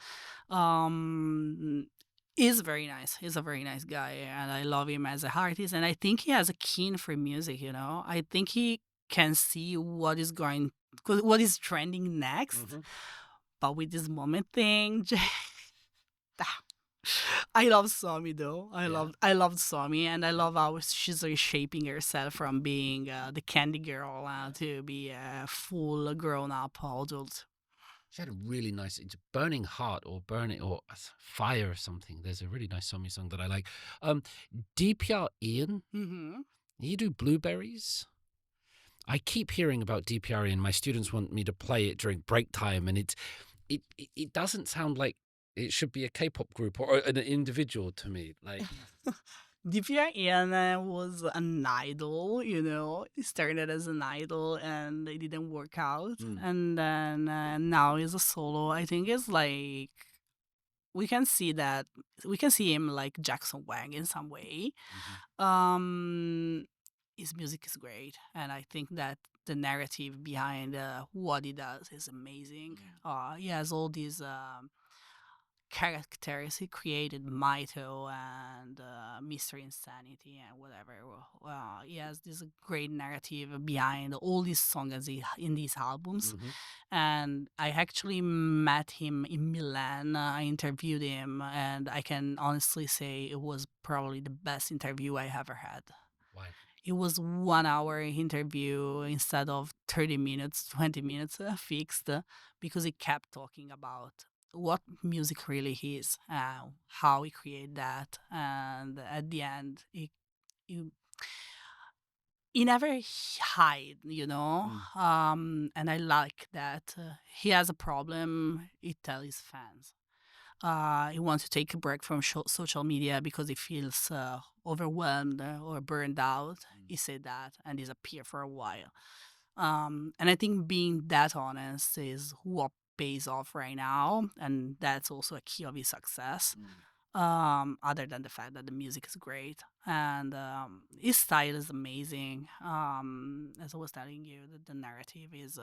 Speaker 2: He's very nice. He's a very nice guy, and I love him as an artist. And I think he has a keen for music. You know, I think he can see what is trending next.
Speaker 1: Mhm.
Speaker 2: But with this moment thing, I love Somi though.
Speaker 1: Yeah.
Speaker 2: I loved Somi, and I love how she's reshaping herself from being the candy girl to be a full grown up adult.
Speaker 1: She had a really nice it's Burning Heart or Burning or Fire or something. There's a really nice Somi song that I like. DPR Ian,
Speaker 2: Mm-hmm.
Speaker 1: you do Blueberries? I keep hearing about DPR Ian. My students want me to play it during break time, and it doesn't sound like it should be a K-pop group or an individual to me. Like
Speaker 2: Marianna was an idol, you know. He started as an idol and it didn't work out. And then now he's a solo. I think it's like we can see him like Jackson Wang in some way. His music is great, and I think that the narrative behind what he does is amazing. He has all these characters. He created Maito and Mr. Insanity and whatever. He has this great narrative behind all these songs in these albums. And I actually met him in Milan. I interviewed him, and I can honestly say it was probably the best interview I ever had.
Speaker 1: Why?
Speaker 2: It was 1 hour interview instead of 30 minutes, 20 minutes fixed, because he kept talking about what music really is, how he created that, and at the end, he never hide, you know. And I like that he has a problem. He tell his fans. He wants to take a break from social media because he feels overwhelmed or burned out. He said that and disappeared for a while. And I think being that honest is what pays off right now, and that's also a key of his success. Other than the fact that the music is great and his style is amazing. As I was telling you, the narrative is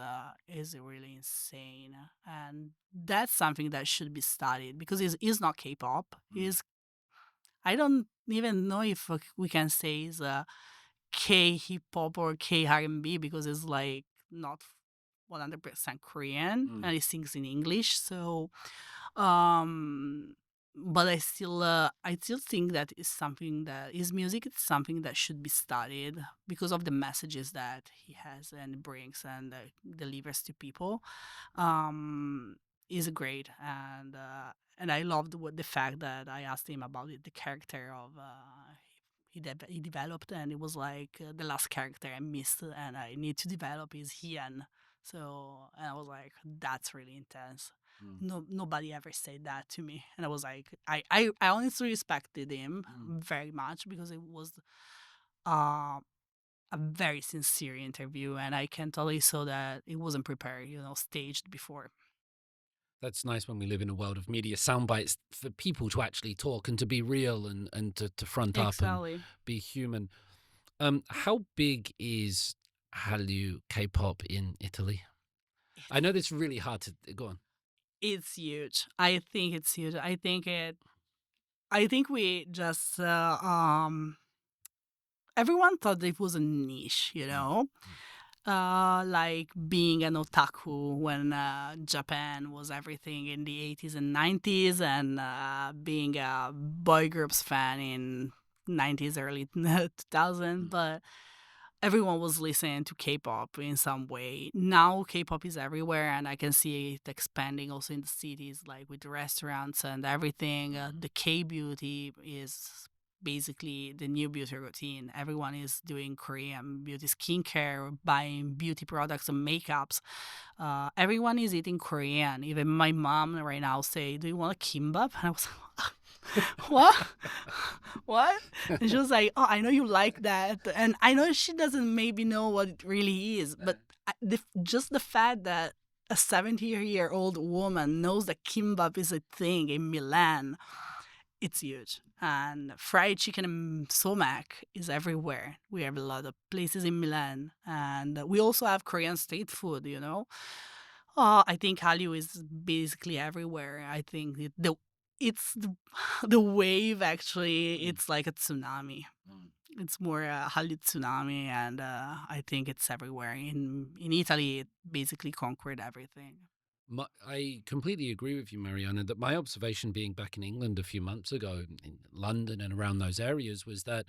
Speaker 2: really insane, and that's something that should be studied because it's not K-pop. Is I don't even know if we can say it's K hip hop or K R&B because it's like not 100% Korean and he sings in English. So, but I still think that is something that his music is something that should be studied because of the messages that he has and brings and delivers to people. Is great, and I loved the fact that I asked him about the character of he developed, and it was like the last character I missed and I need to develop is Hian. So, and I was like, that's really intense. Nobody ever said that to me, and I was like, I honestly respected him very much because it was a very sincere interview, and I can totally saw that it wasn't prepared, you know, staged before.
Speaker 1: That's nice when we live in a world of media sound bites for people to actually talk and to be real and to front up
Speaker 2: Exactly.
Speaker 1: and be human. How big is Hallyu K-pop in Italy? I know that's really hard to go on.
Speaker 2: It's huge. I think it's huge. I think we just everyone thought it was a niche, you know, like being an otaku when Japan was everything in the 80s and 90s, and being a boy groups fan in 90s, early 2000s, but everyone was listening to K-pop in some way. Now K-pop is everywhere, and I can see it expanding also in the cities, like with the restaurants and everything. The K-beauty is basically the new beauty routine. Everyone is doing Korean beauty skincare, buying beauty products and makeups. Everyone is eating Korean. Even my mom right now say, "Do you want a kimbap?" And I was like, What? What? And she was like, oh, I know you like that. And I know she doesn't maybe know what it really is, but just the fact that a 70-year-old woman knows that kimbap is a thing in Milan, it's huge. And fried chicken and somak is everywhere. We have a lot of places in Milan. And we also have Korean street food, you know? I think Hallyu is basically everywhere. I think it's the wave actually. It's like a tsunami. It's more a Hallyu tsunami, and I think it's everywhere. In Italy, it basically conquered everything.
Speaker 1: I completely agree with you, Marianna, that my observation being back in England a few months ago, in London and around those areas, was that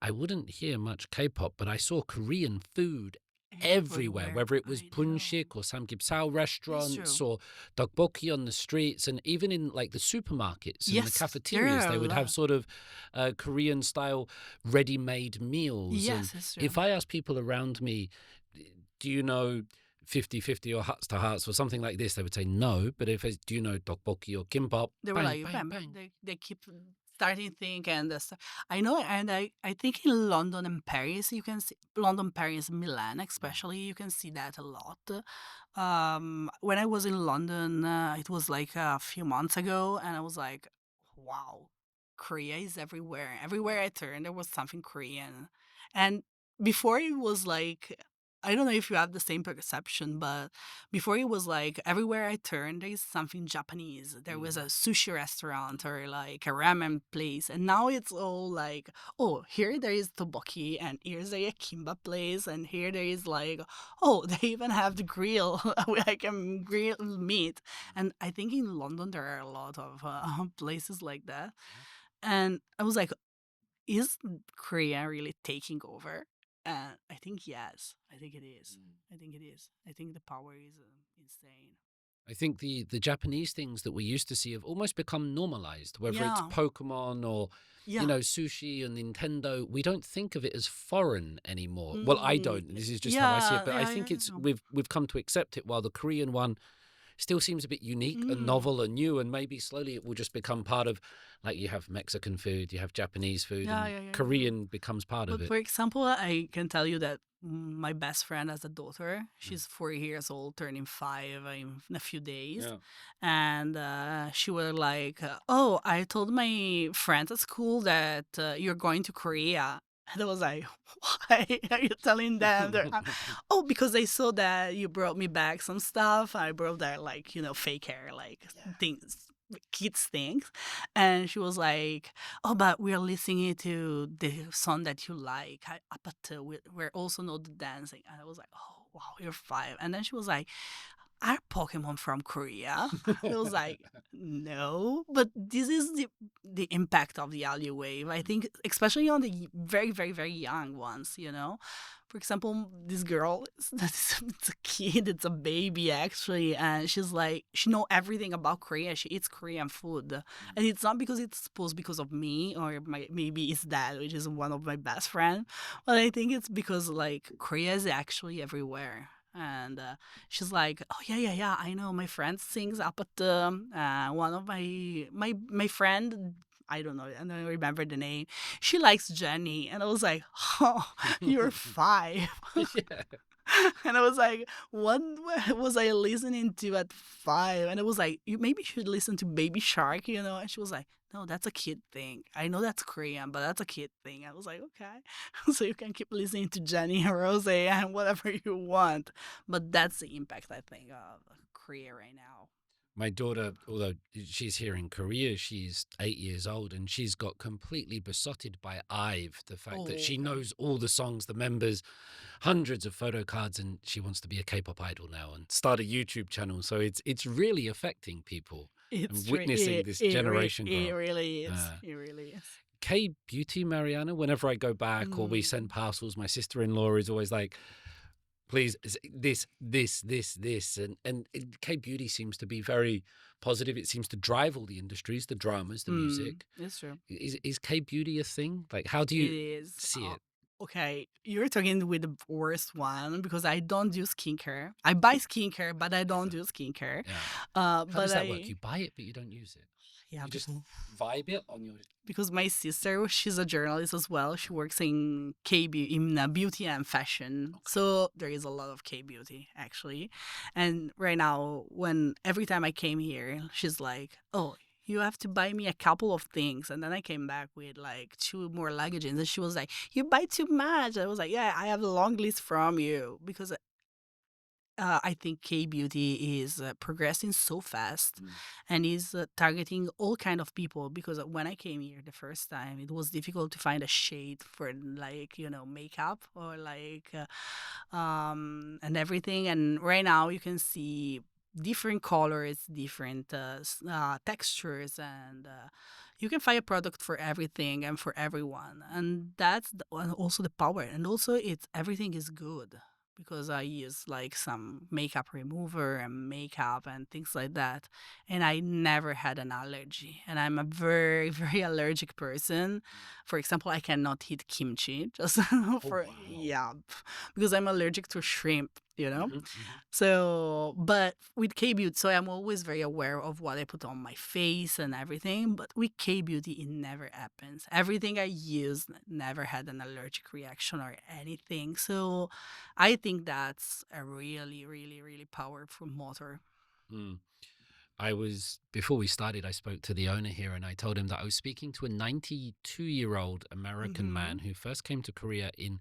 Speaker 1: I wouldn't hear much K-pop, but I saw Korean food everywhere, whether it was
Speaker 2: I know.
Speaker 1: Punshik or Samgyeopsal
Speaker 2: It's
Speaker 1: restaurants
Speaker 2: true.
Speaker 1: or tteokbokki on the streets, and even in like the supermarkets and the
Speaker 2: Yes,
Speaker 1: cafeterias, they would have
Speaker 2: girl.
Speaker 1: sort of Korean style ready-made meals. And
Speaker 2: Yes, it's true.
Speaker 1: if I ask people around me, do you know 50-50 or Huts to Hearts or something like this, they would say no. But if it's, do you know tteokbokki or kimbap,
Speaker 2: They were
Speaker 1: bang,
Speaker 2: like,
Speaker 1: bang,
Speaker 2: bam,
Speaker 1: bang.
Speaker 2: they keep starting think and I know, and I think in London and Paris you can see London, Paris, Milan especially you can see that a lot. When I was in London, it was like a few months ago, and I was like, wow, Korea is everywhere. Everywhere I turned, there was something Korean, and before it was like. I don't know if you have the same perception, but before it was like everywhere I turned, there is something Japanese. There was a sushi restaurant or like a ramen place. And now it's all like, oh, here there is tteokbokki and here's a kimbap place. And here there is like, oh, they even have the grill where I can grill meat. And I think in London there are a lot of places like that. And I was like, is Korea really taking over? I think yes. I think it is. I think it is. I think the power is insane.
Speaker 1: I think the Japanese things that we used to see have almost become normalized, whether it's
Speaker 2: Yeah.
Speaker 1: Pokemon or,
Speaker 2: Yeah.
Speaker 1: sushi and Nintendo. We don't think of it as foreign anymore. Well, I don't. This is just how I see it.
Speaker 2: Yeah.
Speaker 1: But I
Speaker 2: Yeah.
Speaker 1: think
Speaker 2: Yeah.
Speaker 1: it's we've come to accept it, while the Korean one still seems a bit unique and
Speaker 2: Mm.
Speaker 1: novel and new, and maybe slowly it will just become part of, like, you have Mexican food, you have Japanese food,
Speaker 2: Yeah.
Speaker 1: and
Speaker 2: Yeah. Yeah.
Speaker 1: Korean becomes part of
Speaker 2: But
Speaker 1: it.
Speaker 2: for example, I can tell you that my best friend has a daughter. She's 4 years old, turning 5 in a few days.
Speaker 1: Yeah.
Speaker 2: And she was like, oh, I told my friends at school that you're going to Korea. And I was like, why are you telling them? Oh, because they saw that you brought me back some stuff. I brought that, like, fake hair, like things, kids things. And she was like, oh, but we're listening to the song that you like. But we're also know the dancing. And I was like, oh, wow, you're 5. And then she was like, are Pokemon from Korea? I was like, no, but this is the impact of the Hallyu wave. I think, especially on the very, very, very young ones, For example, this girl, it's a kid, it's a baby actually, and she's like, she know everything about Korea. She eats Korean food, and it's not because it's supposed because of me or maybe it's dad, which is one of my best friends, but I think it's because like Korea is actually everywhere. And she's like, oh yeah, yeah, yeah, I know. My friend sings up at the one of my friend. I don't know. I don't remember the name. She likes Jenny, and I was like, oh, you're 5.
Speaker 1: Yeah.
Speaker 2: And I was like, what was I listening to at 5? And I was like, you maybe should listen to Baby Shark, And she was like, no, that's a kid thing. I know that's Korean, but that's a kid thing. I was like, okay. So you can keep listening to Jenny and Rose and whatever you want. But that's the impact, I think, of Korea right now.
Speaker 1: My daughter, although she's here in Korea, she's 8 years old, and she's got completely besotted by IVE, the fact that she knows all the songs, the members, hundreds of photo cards, and she wants to be a K-pop idol now and start a YouTube channel. So it's really affecting people and witnessing this generation grow.
Speaker 2: It really is. It really is.
Speaker 1: K-beauty, Marianna, whenever I go back or we send parcels, my sister-in-law is always like, please, this. And K-beauty seems to be very positive. It seems to drive all the industries, the dramas, the music.
Speaker 2: It's true.
Speaker 1: Is K-beauty a thing? Like, how do you see it?
Speaker 2: Okay, you're talking with the worst one because I don't do skincare. I buy skincare, but I don't do skincare.
Speaker 1: Yeah. How
Speaker 2: But
Speaker 1: does that work? You buy it, but you don't use it.
Speaker 2: Yeah,
Speaker 1: You just vibe it on your.
Speaker 2: because my sister, she's a journalist as well. She works in beauty and fashion.
Speaker 1: Okay.
Speaker 2: So there is a lot of K beauty actually. And right now, when every time I came here, she's like, "Oh, you have to buy me a couple of things." And then I came back with like 2 more luggages, and she was like, "You buy too much." I was like, "Yeah, I have a long list from you," because I think K beauty is progressing so fast and is targeting all kind of people. Because when I came here the first time, it was difficult to find a shade for like makeup or like and everything. And right now you can see different colors, different textures, and you can find a product for everything and for everyone. And that's and also the power. And also it's everything is good because I use like some makeup remover and makeup and things like that. And I never had an allergy. And I'm a very, very allergic person. For example, I cannot eat kimchi just for,
Speaker 1: wow.
Speaker 2: yeah, because I'm allergic to shrimp.
Speaker 1: Mhm, mhm.
Speaker 2: So, but with K beauty, so I'm always very aware of what I put on my face and everything. But with K beauty, it never happens. Everything I use never had an allergic reaction or anything. So, I think that's a really, really, really powerful motor.
Speaker 1: Mm. Before we started, I spoke to the owner here and I told him that I was speaking to a 92-year-old American man who first came to Korea in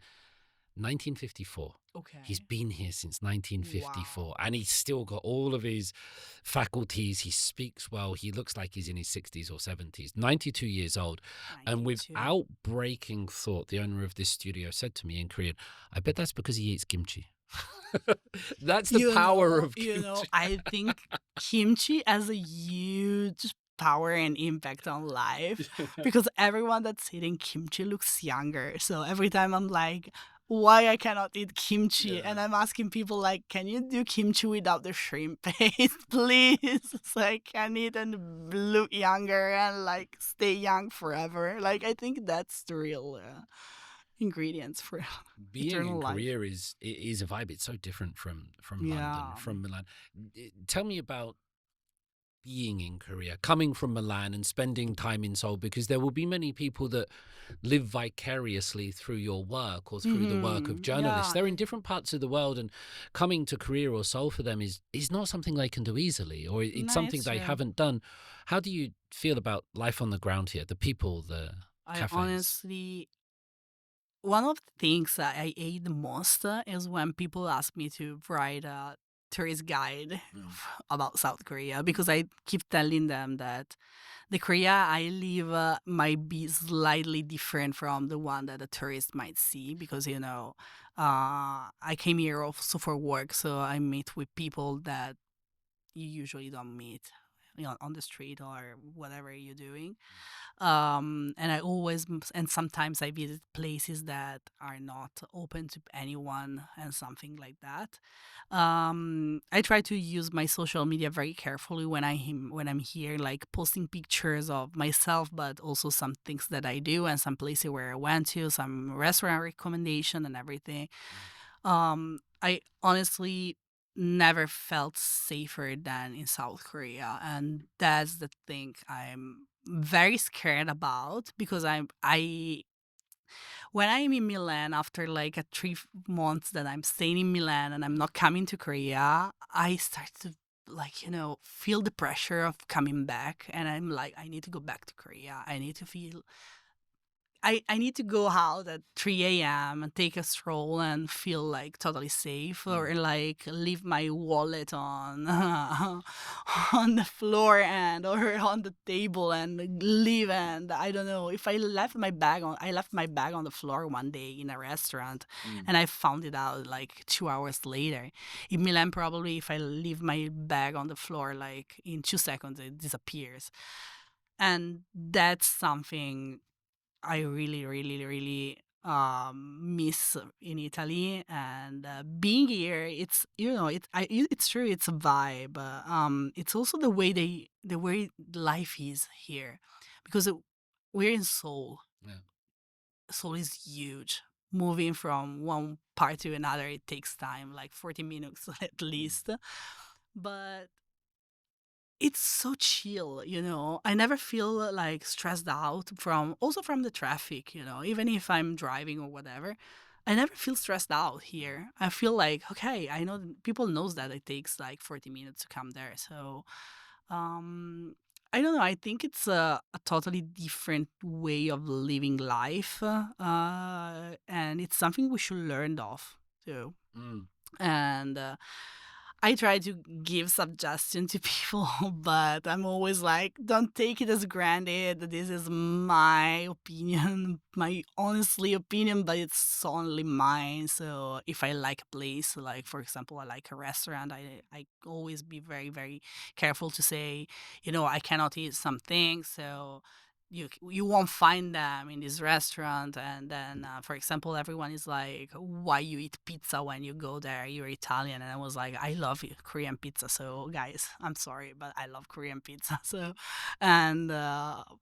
Speaker 1: 1954.
Speaker 2: Okay.
Speaker 1: He's been here since 1954
Speaker 2: Wow.
Speaker 1: and he's still got all of his faculties. He speaks well. He looks like he's in his 60s or 70s, 92 years old.
Speaker 2: 92.
Speaker 1: And without breaking thought, the owner of this studio said to me in Korean, I bet that's because he eats kimchi. That's the power of kimchi.
Speaker 2: I think kimchi has a huge power and impact on life because everyone that's eating kimchi looks younger. So every time I'm like, why I cannot eat kimchi? And I'm asking people like, can you do kimchi without the shrimp paste, please? So I can eat and look younger and like stay young forever. Like I think that's the real ingredients for
Speaker 1: Being
Speaker 2: eternal
Speaker 1: in
Speaker 2: life.
Speaker 1: Korea is a vibe. It's so different from London,
Speaker 2: Yeah.
Speaker 1: from Milan. Tell me about being in Korea, coming from Milan and spending time in Seoul, because there will be many people that live vicariously through your work or through the work of journalists.
Speaker 2: Yeah.
Speaker 1: They're in different parts of the world, and coming to Korea or Seoul for them is not something they can do easily, or it's
Speaker 2: No,
Speaker 1: something
Speaker 2: it's
Speaker 1: they
Speaker 2: true.
Speaker 1: haven't done. How do you feel about life on the ground here, the people, the
Speaker 2: I
Speaker 1: cafes?
Speaker 2: honestly, one of the things that I hate the most is when people ask me to write a tourist guide about South Korea because I keep telling them that the Korea I live might be slightly different from the one that a tourist might see because, I came here also for work, so I meet with people that you usually don't meet on the street or whatever you're doing. And I always and sometimes I visit places that are not open to anyone and something like that. I try to use my social media very carefully when I'm here, like posting pictures of myself, but also some things that I do and some places where I went to, some restaurant recommendation and everything. I honestly never felt safer than in South Korea, and that's the thing I'm very scared about because I when I'm in Milan after like a 3 months that I'm staying in Milan and I'm not coming to Korea, I start to like feel the pressure of coming back, and I'm like I need to go back to Korea. I need to feel I need to go out at 3 a.m. and take a stroll and feel like totally safe, or like leave my wallet on on the floor and or on the table and leave. And I don't know if I left my bag on the floor one day in a restaurant and I found it out like 2 hours later. In Milan, probably if I leave my bag on the floor like in 2 seconds it disappears. And that's something I really, really, really miss in Italy. And being here, it's true, it's a vibe. It's also the way life is here, because we're in Seoul.
Speaker 1: Yeah.
Speaker 2: Seoul is huge. Moving from one part to another, it takes time, like 40 minutes at least. But it's so chill, you know. I never feel like stressed out from the traffic, you know. Even if I'm driving or whatever, I never feel stressed out here. I feel like, okay, I know people knows that it takes like 40 minutes to come there. So, um I don't know, I think it's a totally different way of living life, and it's something we should learn of too.
Speaker 1: Mm.
Speaker 2: And I try to give suggestion to people, but I'm always like, don't take it as granted. This is my opinion, my honestly opinion, but it's only mine. So if I like a place, like for example, I like a restaurant, I always be very, very careful to say, you know, I cannot eat something. So you won't find them in this restaurant. And then for example, everyone is like, why you eat pizza when you go there, you're Italian. And I was like, I love Korean pizza, so guys, I'm sorry, but I love Korean pizza. So and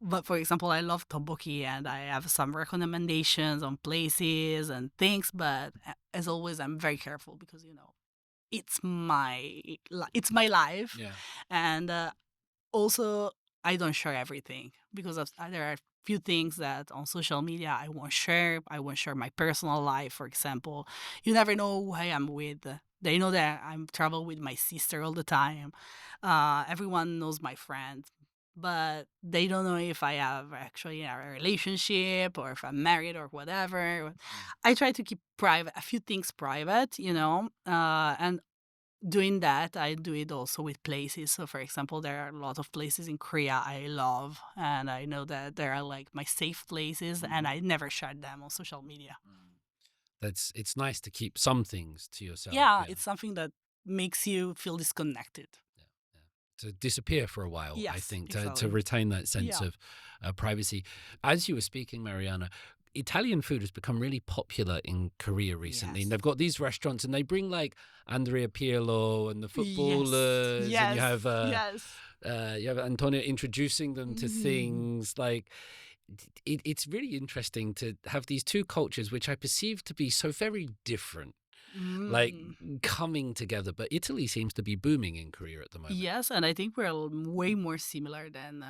Speaker 2: but for example, I love tteokbokki, and I have some recommendations on places and things, but as always, I'm very careful because, you know, it's my life.
Speaker 1: Yeah.
Speaker 2: And also, I don't share everything because there are few things that on social media I won't share. I won't share my personal life, for example. You never know who I am with. They know that I'm travel with my sister all the time. Everyone knows my friends, but they don't know if I have actually a relationship or if I'm married or whatever. I try to keep private a few things private, you know, and doing that, I do it also with places. So, for example, there are a lot of places in Korea I love, and I know that there are like my safe places, and I never share them on social media.
Speaker 1: It's nice to keep some things to yourself.
Speaker 2: Yeah,
Speaker 1: Yeah.
Speaker 2: it's something that makes you feel disconnected.
Speaker 1: Yeah, yeah. To disappear for a while, I
Speaker 2: Yes,
Speaker 1: think, to
Speaker 2: exactly.
Speaker 1: retain that sense
Speaker 2: Yeah.
Speaker 1: of privacy. As you were speaking, Mariana, Italian food has become really popular in Korea recently. And
Speaker 2: Yes.
Speaker 1: they've got these restaurants and they bring like Andrea Pirlo and the
Speaker 2: Yes.
Speaker 1: footballers, and
Speaker 2: Yes. Yes.
Speaker 1: you have Antonio introducing them to
Speaker 2: Mhm.
Speaker 1: things like it's really interesting to have these two cultures, which I perceive to be so very different, like
Speaker 2: Mm.
Speaker 1: coming together. But Italy seems to be booming in Korea at the moment.
Speaker 2: Yes, and I think we're way more similar than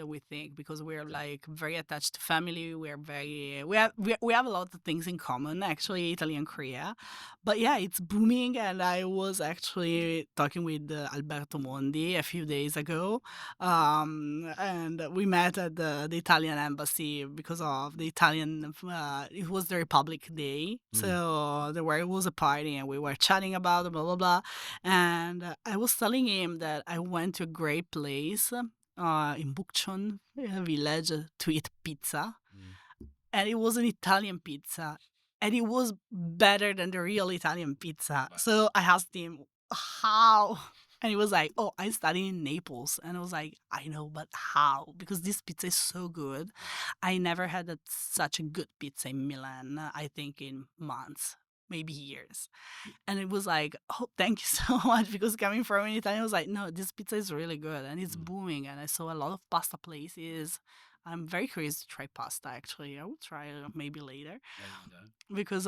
Speaker 2: we think because we're like very attached to family. We're very we have a lot of things in common actually, Italy and Korea. But yeah, it's booming, and I was actually talking with Alberto Mondi a few days ago, and we met at the Italian embassy because of the Italian. It was the Republic Day, so it was a party, and we were chatting about it, blah blah blah. And I was telling him that I went to a great place in Bukchon village to eat pizza. And it was an Italian pizza. And it was better than the real Italian pizza.
Speaker 1: Wow.
Speaker 2: So I asked him, how? And he was like, oh, I studied in Naples. And I was like, I know, but how? Because this pizza is so good. I never had such a good pizza in Milan, I think in months, maybe years. And it was like, oh, thank you so much. Because coming from an Italian, I was like, no, this pizza is really good and it's booming. And I saw a lot of pasta places. I'm very curious to try pasta actually. I will try it maybe later.
Speaker 1: There you go.
Speaker 2: Because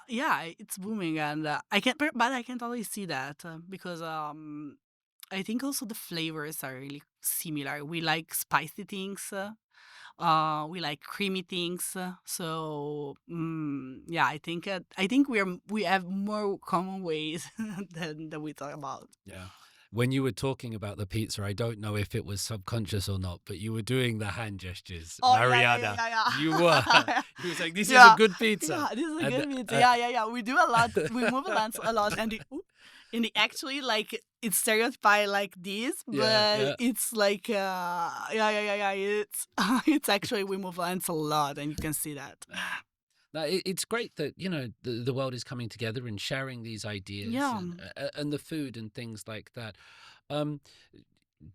Speaker 2: yeah, it's booming, and I can but I can totally see that because I think also the flavors are really similar. We like spicy things. We like creamy things. Yeah, I think we have more common ways than we talk about.
Speaker 1: Yeah. When you were talking about the pizza, I don't know if it was subconscious or not, but you were doing the hand gestures,
Speaker 2: Oh
Speaker 1: Mariana.
Speaker 2: yeah.
Speaker 1: You were. You were saying, "This is a
Speaker 2: Yeah,
Speaker 1: good pizza."
Speaker 2: yeah, this is a
Speaker 1: And
Speaker 2: good pizza. Yeah. We do a lot. We move a lot, and the actually like it's stereotyped like this,
Speaker 1: yeah,
Speaker 2: but
Speaker 1: yeah.
Speaker 2: it's like yeah. It's it's actually we move lands a lot, and you can see that.
Speaker 1: No, it's great that the world is coming together and sharing these ideas
Speaker 2: Yeah.
Speaker 1: and the food and things like that. Um,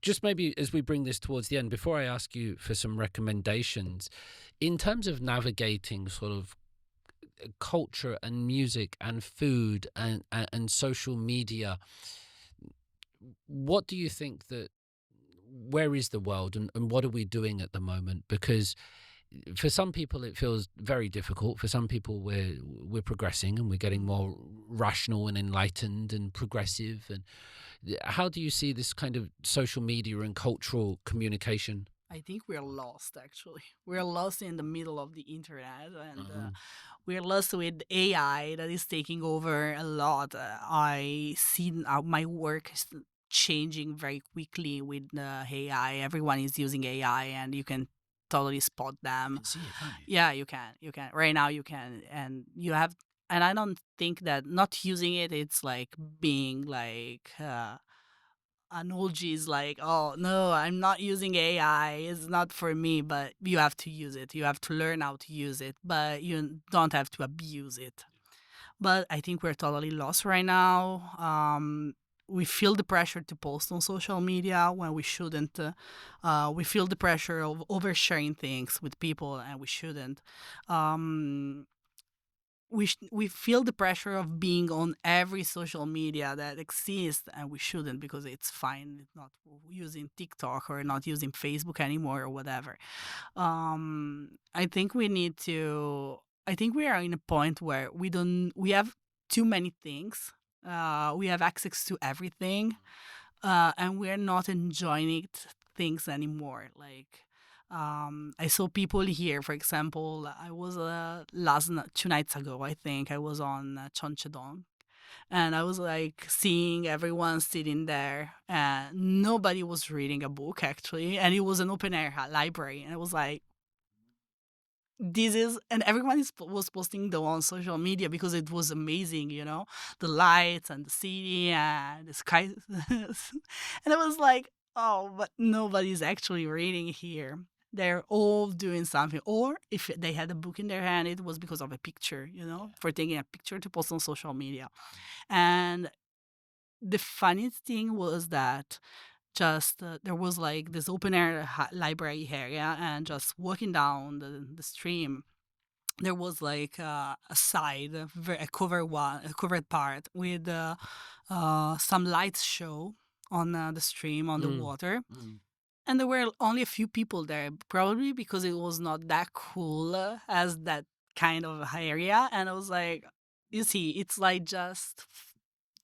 Speaker 1: just maybe as we bring this towards the end, before I ask you for some recommendations, in terms of navigating sort of culture and music and food and social media, what do you think that where is the world and what are we doing at the moment? Because for some people it feels very difficult. For some people we're progressing and we're getting more rational and enlightened and progressive, and How do you see this kind of social media and cultural communication?
Speaker 2: I think we're lost actually. We're lost in the middle of the internet, and we're lost with AI that is taking over a lot. I see my work is changing very quickly with AI. Everyone is using AI, and you can totally spot
Speaker 1: You
Speaker 2: them.
Speaker 1: can see it, can't you?
Speaker 2: Yeah, you can. You can. Right now, you can, and you have. And I don't think that not using it, it's like being like. An OG is like, oh no, I'm not using AI. It's not for me, but you have to use it. You have to learn how to use it, but you don't have to abuse it. But I think we're totally lost right now. We feel the pressure to post on social media when we shouldn't. We feel the pressure of oversharing things with people, and we shouldn't. Um, we feel the pressure of being on every social media that exists, and we shouldn't, because it's fine not using TikTok or not using Facebook anymore or whatever. I think we need to. I think we are in a point where we don't. We have too many things. We have access to everything, and we're not enjoying things anymore. Like, I saw people here, for example, I was 2 nights ago, I think, I was on Cheoncheon, and I was like seeing everyone sitting there, and nobody was reading a book actually, and it was an open air library, and I was like, this is, and everyone was posting them on social media because it was amazing, the lights and the city and the sky. And I was like, oh, but nobody's actually reading here. They're all doing something, or if they had a book in their hand, it was because of a picture, for taking a picture to post on social media. And the funniest thing was that just there was like this open air library area, and just walking down the stream, there was like a side, a covered part with some lights show on the stream, on the water. And there were only a few people there, probably because it was not that cool as that kind of area. And I was like, you see, it's like just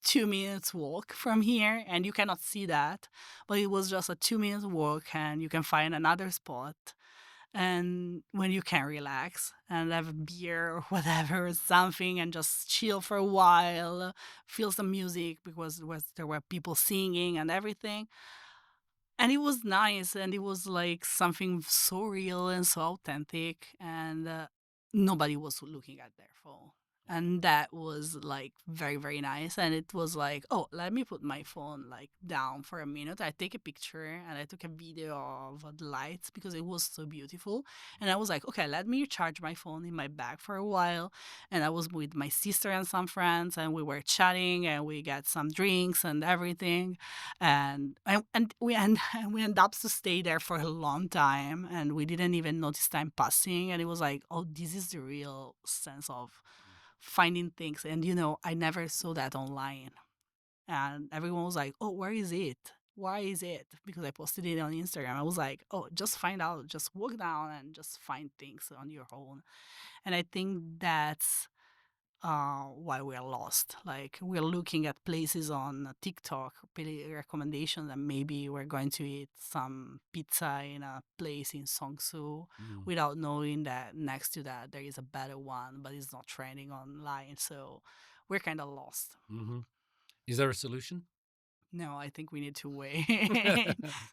Speaker 2: 2 minutes walk from here, and you cannot see that, but it was just a 2 minutes walk, and you can find another spot, and when you can relax and have a beer or whatever, something, and just chill for a while, feel some music, because there were people singing and everything. And it was nice, and it was like something so real and so authentic, and nobody was looking at their phone. And that was like very, very nice. And it was like, oh, let me put my phone like down for a minute. I take a picture, and I took a video of the lights because it was so beautiful. And I was like, okay, let me charge my phone in my bag for a while. And I was with my sister and some friends, and we were chatting, and we got some drinks and everything. And we ended up to stay there for a long time, and we didn't even notice time passing. And it was like, oh, this is the real sense of finding things. And I never saw that online, and everyone was like, oh, where is it? Why is it? Because I posted it on Instagram. I was like, oh, just find out, just walk down and just find things on your own. And I think that's why we're lost. Like, we're looking at places on TikTok, recommendations, and maybe we're going to eat some pizza in a place in Songsu without knowing that next to that there is a better one, but it's not trending online. So we're kind of lost.
Speaker 1: Is there a solution?
Speaker 2: No, I think we need to wait.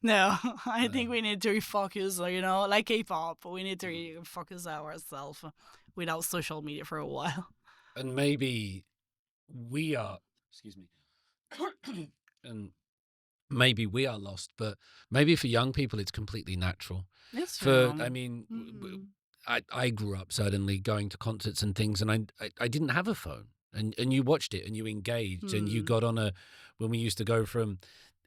Speaker 2: No, I think we need to refocus, like K-pop. We need to refocus ourselves without social media for a while.
Speaker 1: And maybe we are, excuse me, and maybe we are lost, but maybe for young people it's completely natural.
Speaker 2: It's
Speaker 1: For,
Speaker 2: true.
Speaker 1: I mean, I grew up certainly going to concerts and things, and I didn't have a phone, and you watched it and you engaged, and you got on when we used to go from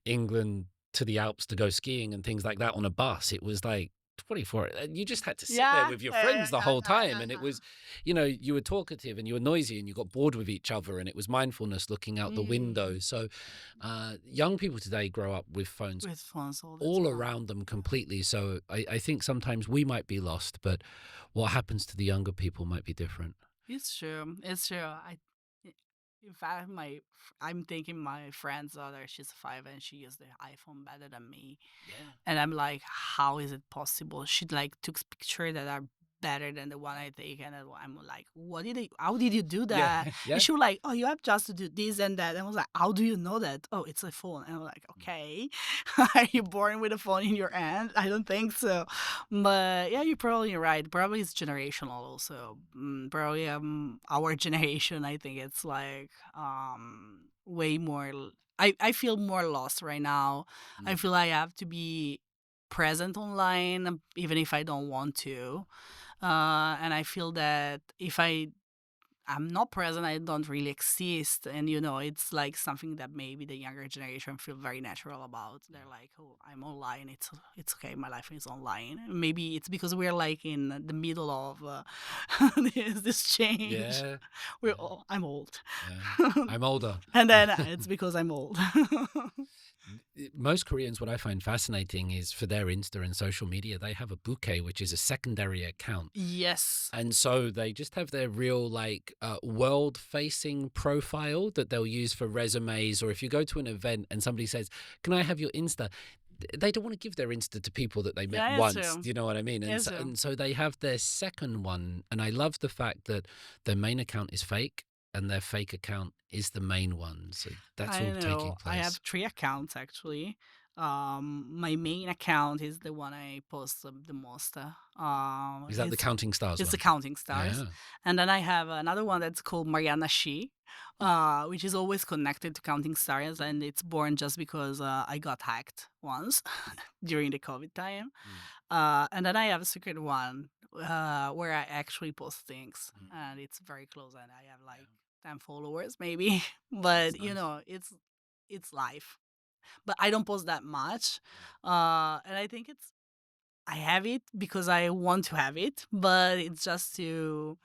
Speaker 1: England to the Alps to go skiing and things like that on a bus, it was like 24, and you just had to sit there
Speaker 2: Yeah,
Speaker 1: with your
Speaker 2: yeah,
Speaker 1: friends the
Speaker 2: yeah,
Speaker 1: whole
Speaker 2: yeah,
Speaker 1: time,
Speaker 2: yeah,
Speaker 1: and it
Speaker 2: yeah.
Speaker 1: was, you were talkative and you were noisy and you got bored with each other, and it was mindfulness looking out the window. So young people today grow up with phones
Speaker 2: With phones all the
Speaker 1: all
Speaker 2: time.
Speaker 1: around them completely. So I think sometimes we might be lost, but what happens to the younger people might be different.
Speaker 2: It's true. It's true. In fact, I'm thinking my friend's daughter, she's 5 and she used the iPhone better than me.
Speaker 1: Yeah.
Speaker 2: And I'm like, how is it possible? She like took pictures that are better than the one I take, and I'm like, how did you do
Speaker 1: Yeah.
Speaker 2: that?
Speaker 1: Yeah.
Speaker 2: And she was like, oh, you have just to do this and that. And I was like, how do you know that? Oh, it's a phone. And I'm like, okay. Are you born with a phone in your hand? I don't think so. But yeah, you're probably right. Probably it's generational also. Probably our generation, I think it's like way more. I feel more lost right now. I feel I have to be present online even if I don't want to. And I feel that if I'm not present, I don't really exist. And it's like something that maybe the younger generation feel very natural about. They're like, oh, I'm online. It's okay. My life is online. Maybe it's because we're like in the middle of this change.
Speaker 1: Yeah.
Speaker 2: I'm old.
Speaker 1: Yeah. I'm older.
Speaker 2: And then it's because I'm old.
Speaker 1: Most Koreans, what I find fascinating is for their Insta and social media, they have a bouquet, which is a secondary account.
Speaker 2: Yes.
Speaker 1: And so they just have their real world-facing profile that they'll use for resumes. Or if you go to an event and somebody says, can I have your Insta? They don't want to give their Insta to people that they met once.
Speaker 2: True.
Speaker 1: Do you know what I mean? And so they have their second one. And I love the fact that their main account is fake and their fake account is the main one. So that's all taking place.
Speaker 2: I have 3 accounts actually. My main account is the one I post the most.
Speaker 1: Is that the Counting Stars
Speaker 2: It's
Speaker 1: one?
Speaker 2: the Counting Stars.
Speaker 1: Yeah.
Speaker 2: And then I have another one that's called Marianna which is always connected to Counting Stars, and it's born just because I got hacked once during the COVID time. And then I have a secret one where I actually post things, and it's very close, and I have like 10 followers maybe. But
Speaker 1: nice.
Speaker 2: It's life. But I don't post that much. And I think I have it because I want to have it, but it's just to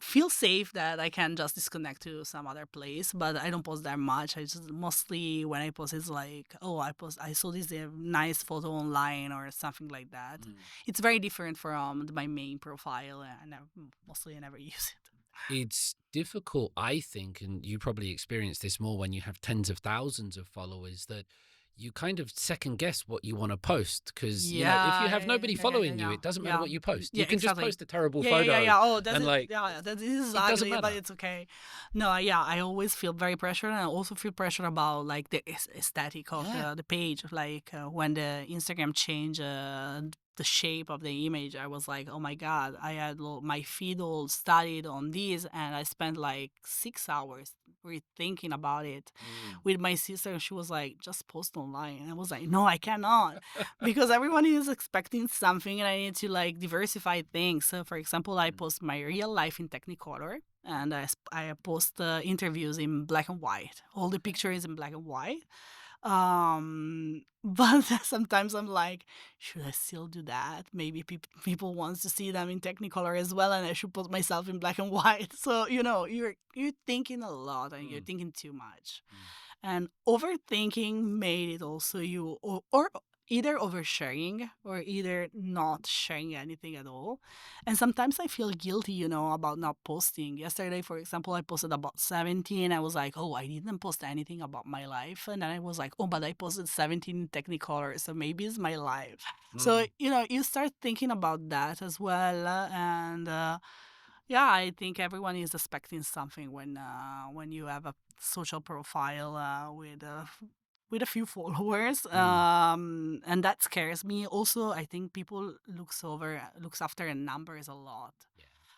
Speaker 2: feel safe that I can just disconnect to some other place. But I don't post that much. I just mostly when I post it's like, oh, I saw this nice photo online or something like that. It's very different from my main profile, and I never use it.
Speaker 1: It's difficult, I think, and you probably experience this more when you have tens of thousands of followers, that you kind of second guess what you want to post because if you have nobody following you, it doesn't matter what you post. You can just post a terrible photo.
Speaker 2: Oh, that's
Speaker 1: and
Speaker 2: that is ugly, but it's okay. No, I always feel very pressured, and I also feel pressure about like the aesthetic of the page. Like when the Instagram changed the shape of the image, I was like, oh my god, I had my feed all studied on this, and I spent like 6 hours rethinking about it with my sister. She was like, just post online, and I was like, no, I cannot because everyone is expecting something, and I need to like diversify things. So for example, I post my real life in Technicolor, and I post interviews in black and white. All the pictures in black and white. But sometimes I'm like, should I still do that? Maybe people wants to see them in Technicolor as well, and I should put myself in black and white. So you're thinking a lot, and you're thinking too much, and overthinking made it also you or either oversharing or either not sharing anything at all. And sometimes I feel guilty, about not posting. Yesterday, for example, I posted about 17. I was like, oh, I didn't post anything about my life. And then I was like, oh, but I posted 17 in Technicolor, so maybe it's my life. So, you start thinking about that as well. And I think everyone is expecting something when you have a social profile with a few followers, and that scares me. Also, I think people looks after numbers a lot.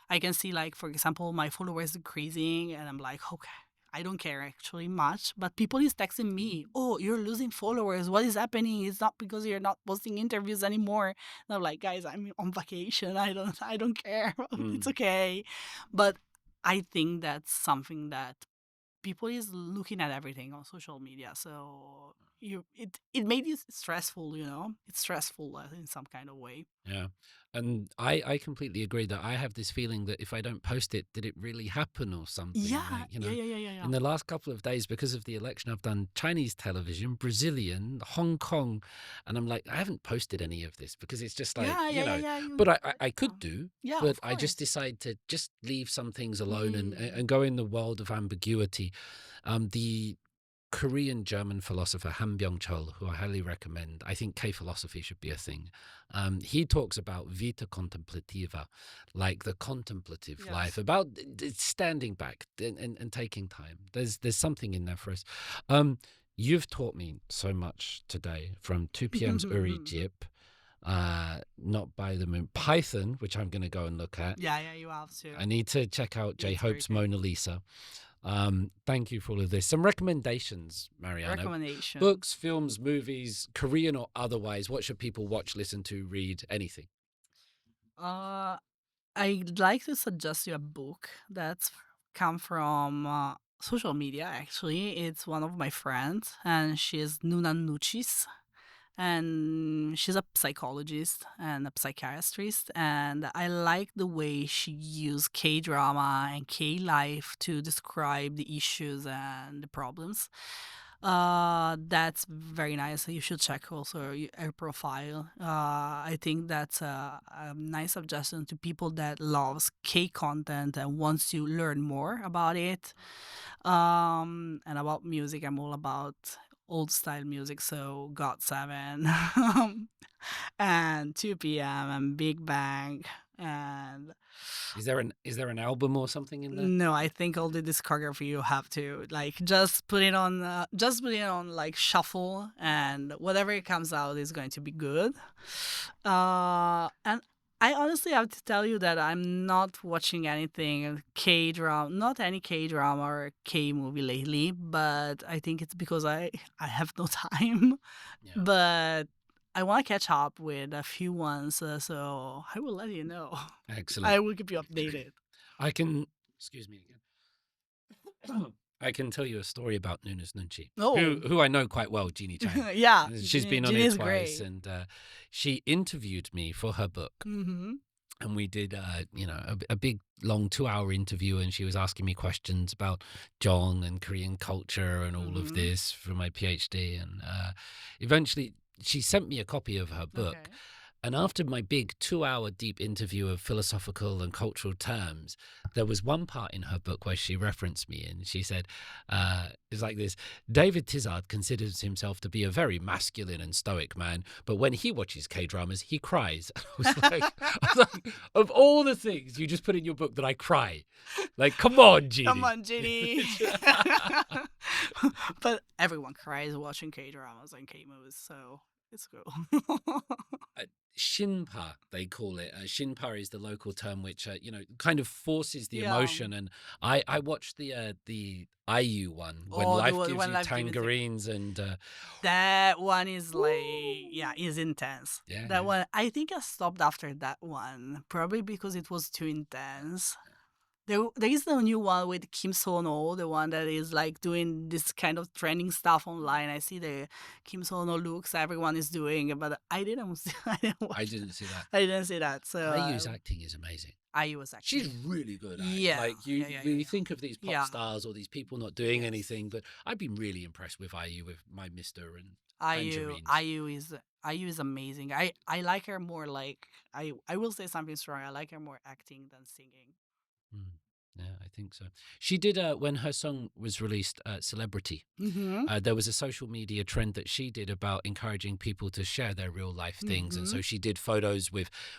Speaker 2: I can see, like, for example, my followers decreasing, and I'm like, okay, I don't care actually much, but people is texting me, oh, you're losing followers. What is happening? It's not because you're not posting interviews anymore. And I'm like, guys, I'm on vacation. I don't care. It's okay. But I think that's something that people is looking at everything on social media. So it made it stressful, it's stressful in some kind of way.
Speaker 1: Yeah. And I completely agree that I have this feeling that if I don't post it, did it really happen or something?
Speaker 2: Yeah,
Speaker 1: Like,
Speaker 2: yeah, yeah, yeah, yeah, yeah.
Speaker 1: in the last couple of days, because of the election, I've done Chinese television, Brazilian, Hong Kong, and I'm like, I haven't posted any of this because it's just like,
Speaker 2: Yeah, yeah, yeah, yeah.
Speaker 1: but I could do,
Speaker 2: Yeah,
Speaker 1: but
Speaker 2: of
Speaker 1: I just
Speaker 2: course.
Speaker 1: decide to just leave some things alone
Speaker 2: Mm.
Speaker 1: and go in the world of ambiguity. The Korean German philosopher Han Byung-chul, who I highly recommend. I think K-philosophy should be a thing. He talks about vita contemplativa, like the contemplative life,
Speaker 2: Yes.
Speaker 1: about standing back and taking time. There's something in there for us. You've taught me so much today, from 2 p.m.'s Uri Jip, Not by the Moon, Python, which I'm going to go and look at.
Speaker 2: Yeah, yeah, you have to.
Speaker 1: I need to check out J
Speaker 2: It's very
Speaker 1: Hope's
Speaker 2: good.
Speaker 1: Mona Lisa. Thank you for all of this. Some recommendations, Marianna.
Speaker 2: Recommendation.
Speaker 1: Books, films, movies, Korean or otherwise. What should people watch, listen to, read, anything?
Speaker 2: I'd like to suggest you a book that's come from social media. Actually, it's one of my friends, and she's Nuna Nuchis, and she's a psychologist and a psychiatrist, and I like the way she used K drama and K life to describe the issues and the problems. That's very nice. You should check also her profile. I think that's a nice suggestion to people that loves K content and wants to learn more about it. And about music, I'm all about old style music, so God Seven, and 2 p.m. and Big Bang, and
Speaker 1: Is there an album or something in there?
Speaker 2: no, I think all the discography you have to like just put it on like shuffle, and whatever it comes out is going to be good. And I honestly have to tell you that I'm not watching anything K drama, not any K drama or K movie lately, but I think it's because I have no time.
Speaker 1: Yeah.
Speaker 2: But I want to catch up with a few ones, so I will let you know.
Speaker 1: Excellent.
Speaker 2: I will keep you updated.
Speaker 1: Excuse me again. I can tell you a story about Nunes Nunchi,
Speaker 2: Oh.
Speaker 1: who I know quite well, Jeannie Chang.
Speaker 2: Yeah,
Speaker 1: She's been on
Speaker 2: Jeannie
Speaker 1: it
Speaker 2: is
Speaker 1: twice,
Speaker 2: great.
Speaker 1: and she interviewed me for her book.
Speaker 2: Mm-hmm.
Speaker 1: And we did, a big, long 2-hour interview, and she was asking me questions about Jong and Korean culture and all of this for my PhD. And eventually, she sent me a copy of her book.
Speaker 2: Okay.
Speaker 1: And after my big 2-hour deep interview of philosophical and cultural terms, there was one part in her book where she referenced me, and she said, it's like this: David Tizzard considers himself to be a very masculine and stoic man, but when he watches K-dramas, he cries. I was like, of all the things you just put in your book that I cry, like, come on, Jeannie.
Speaker 2: Come on, Ginny. But everyone cries watching K dramas and K movies, so it's cool.
Speaker 1: Shinpa, they call it. Shinpa is the local term which, kind of forces the emotion. And I watched the IU one, When Life Gives You Tangerines, and
Speaker 2: that one is like, is intense.
Speaker 1: Yeah,
Speaker 2: that one, I think I stopped after that one, probably because it was too intense. There is the new one with Kim So-no, the one that is like doing this kind of trending stuff online. I see the Kim So-no looks everyone is doing, but I didn't see that.
Speaker 1: I didn't see that.
Speaker 2: I didn't see that. So
Speaker 1: IU's acting is amazing.
Speaker 2: IU was acting.
Speaker 1: She's really good at it.
Speaker 2: Yeah.
Speaker 1: Like you think of these pop stars or these people not doing
Speaker 2: Yes.
Speaker 1: anything, but I've been really impressed with IU, with My Mister and
Speaker 2: IU
Speaker 1: Tangerines.
Speaker 2: IU is amazing. I like her more like I will say something strong. I like her more acting than singing.
Speaker 1: Yeah, I think so. She did, when her song was released, Celebrity,
Speaker 2: Mm-hmm.
Speaker 1: there was a social media trend that she did about encouraging people to share their real life things. And so she did photos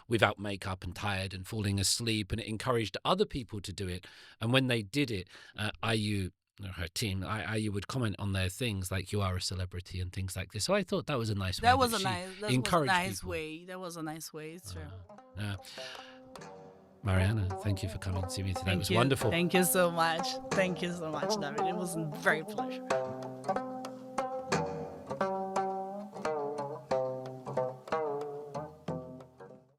Speaker 1: without makeup and tired and falling asleep, and it encouraged other people to do it. And when they did it, IU, her team, IU would comment on their things like, you are a celebrity and things like this. So I thought that was a nice way.
Speaker 2: That was a nice
Speaker 1: people.
Speaker 2: way. That was a nice way. It's true.
Speaker 1: Marianna, thank you for coming to see me today. It was wonderful.
Speaker 2: Thank you so much. Thank you so much, David. It was a very pleasure.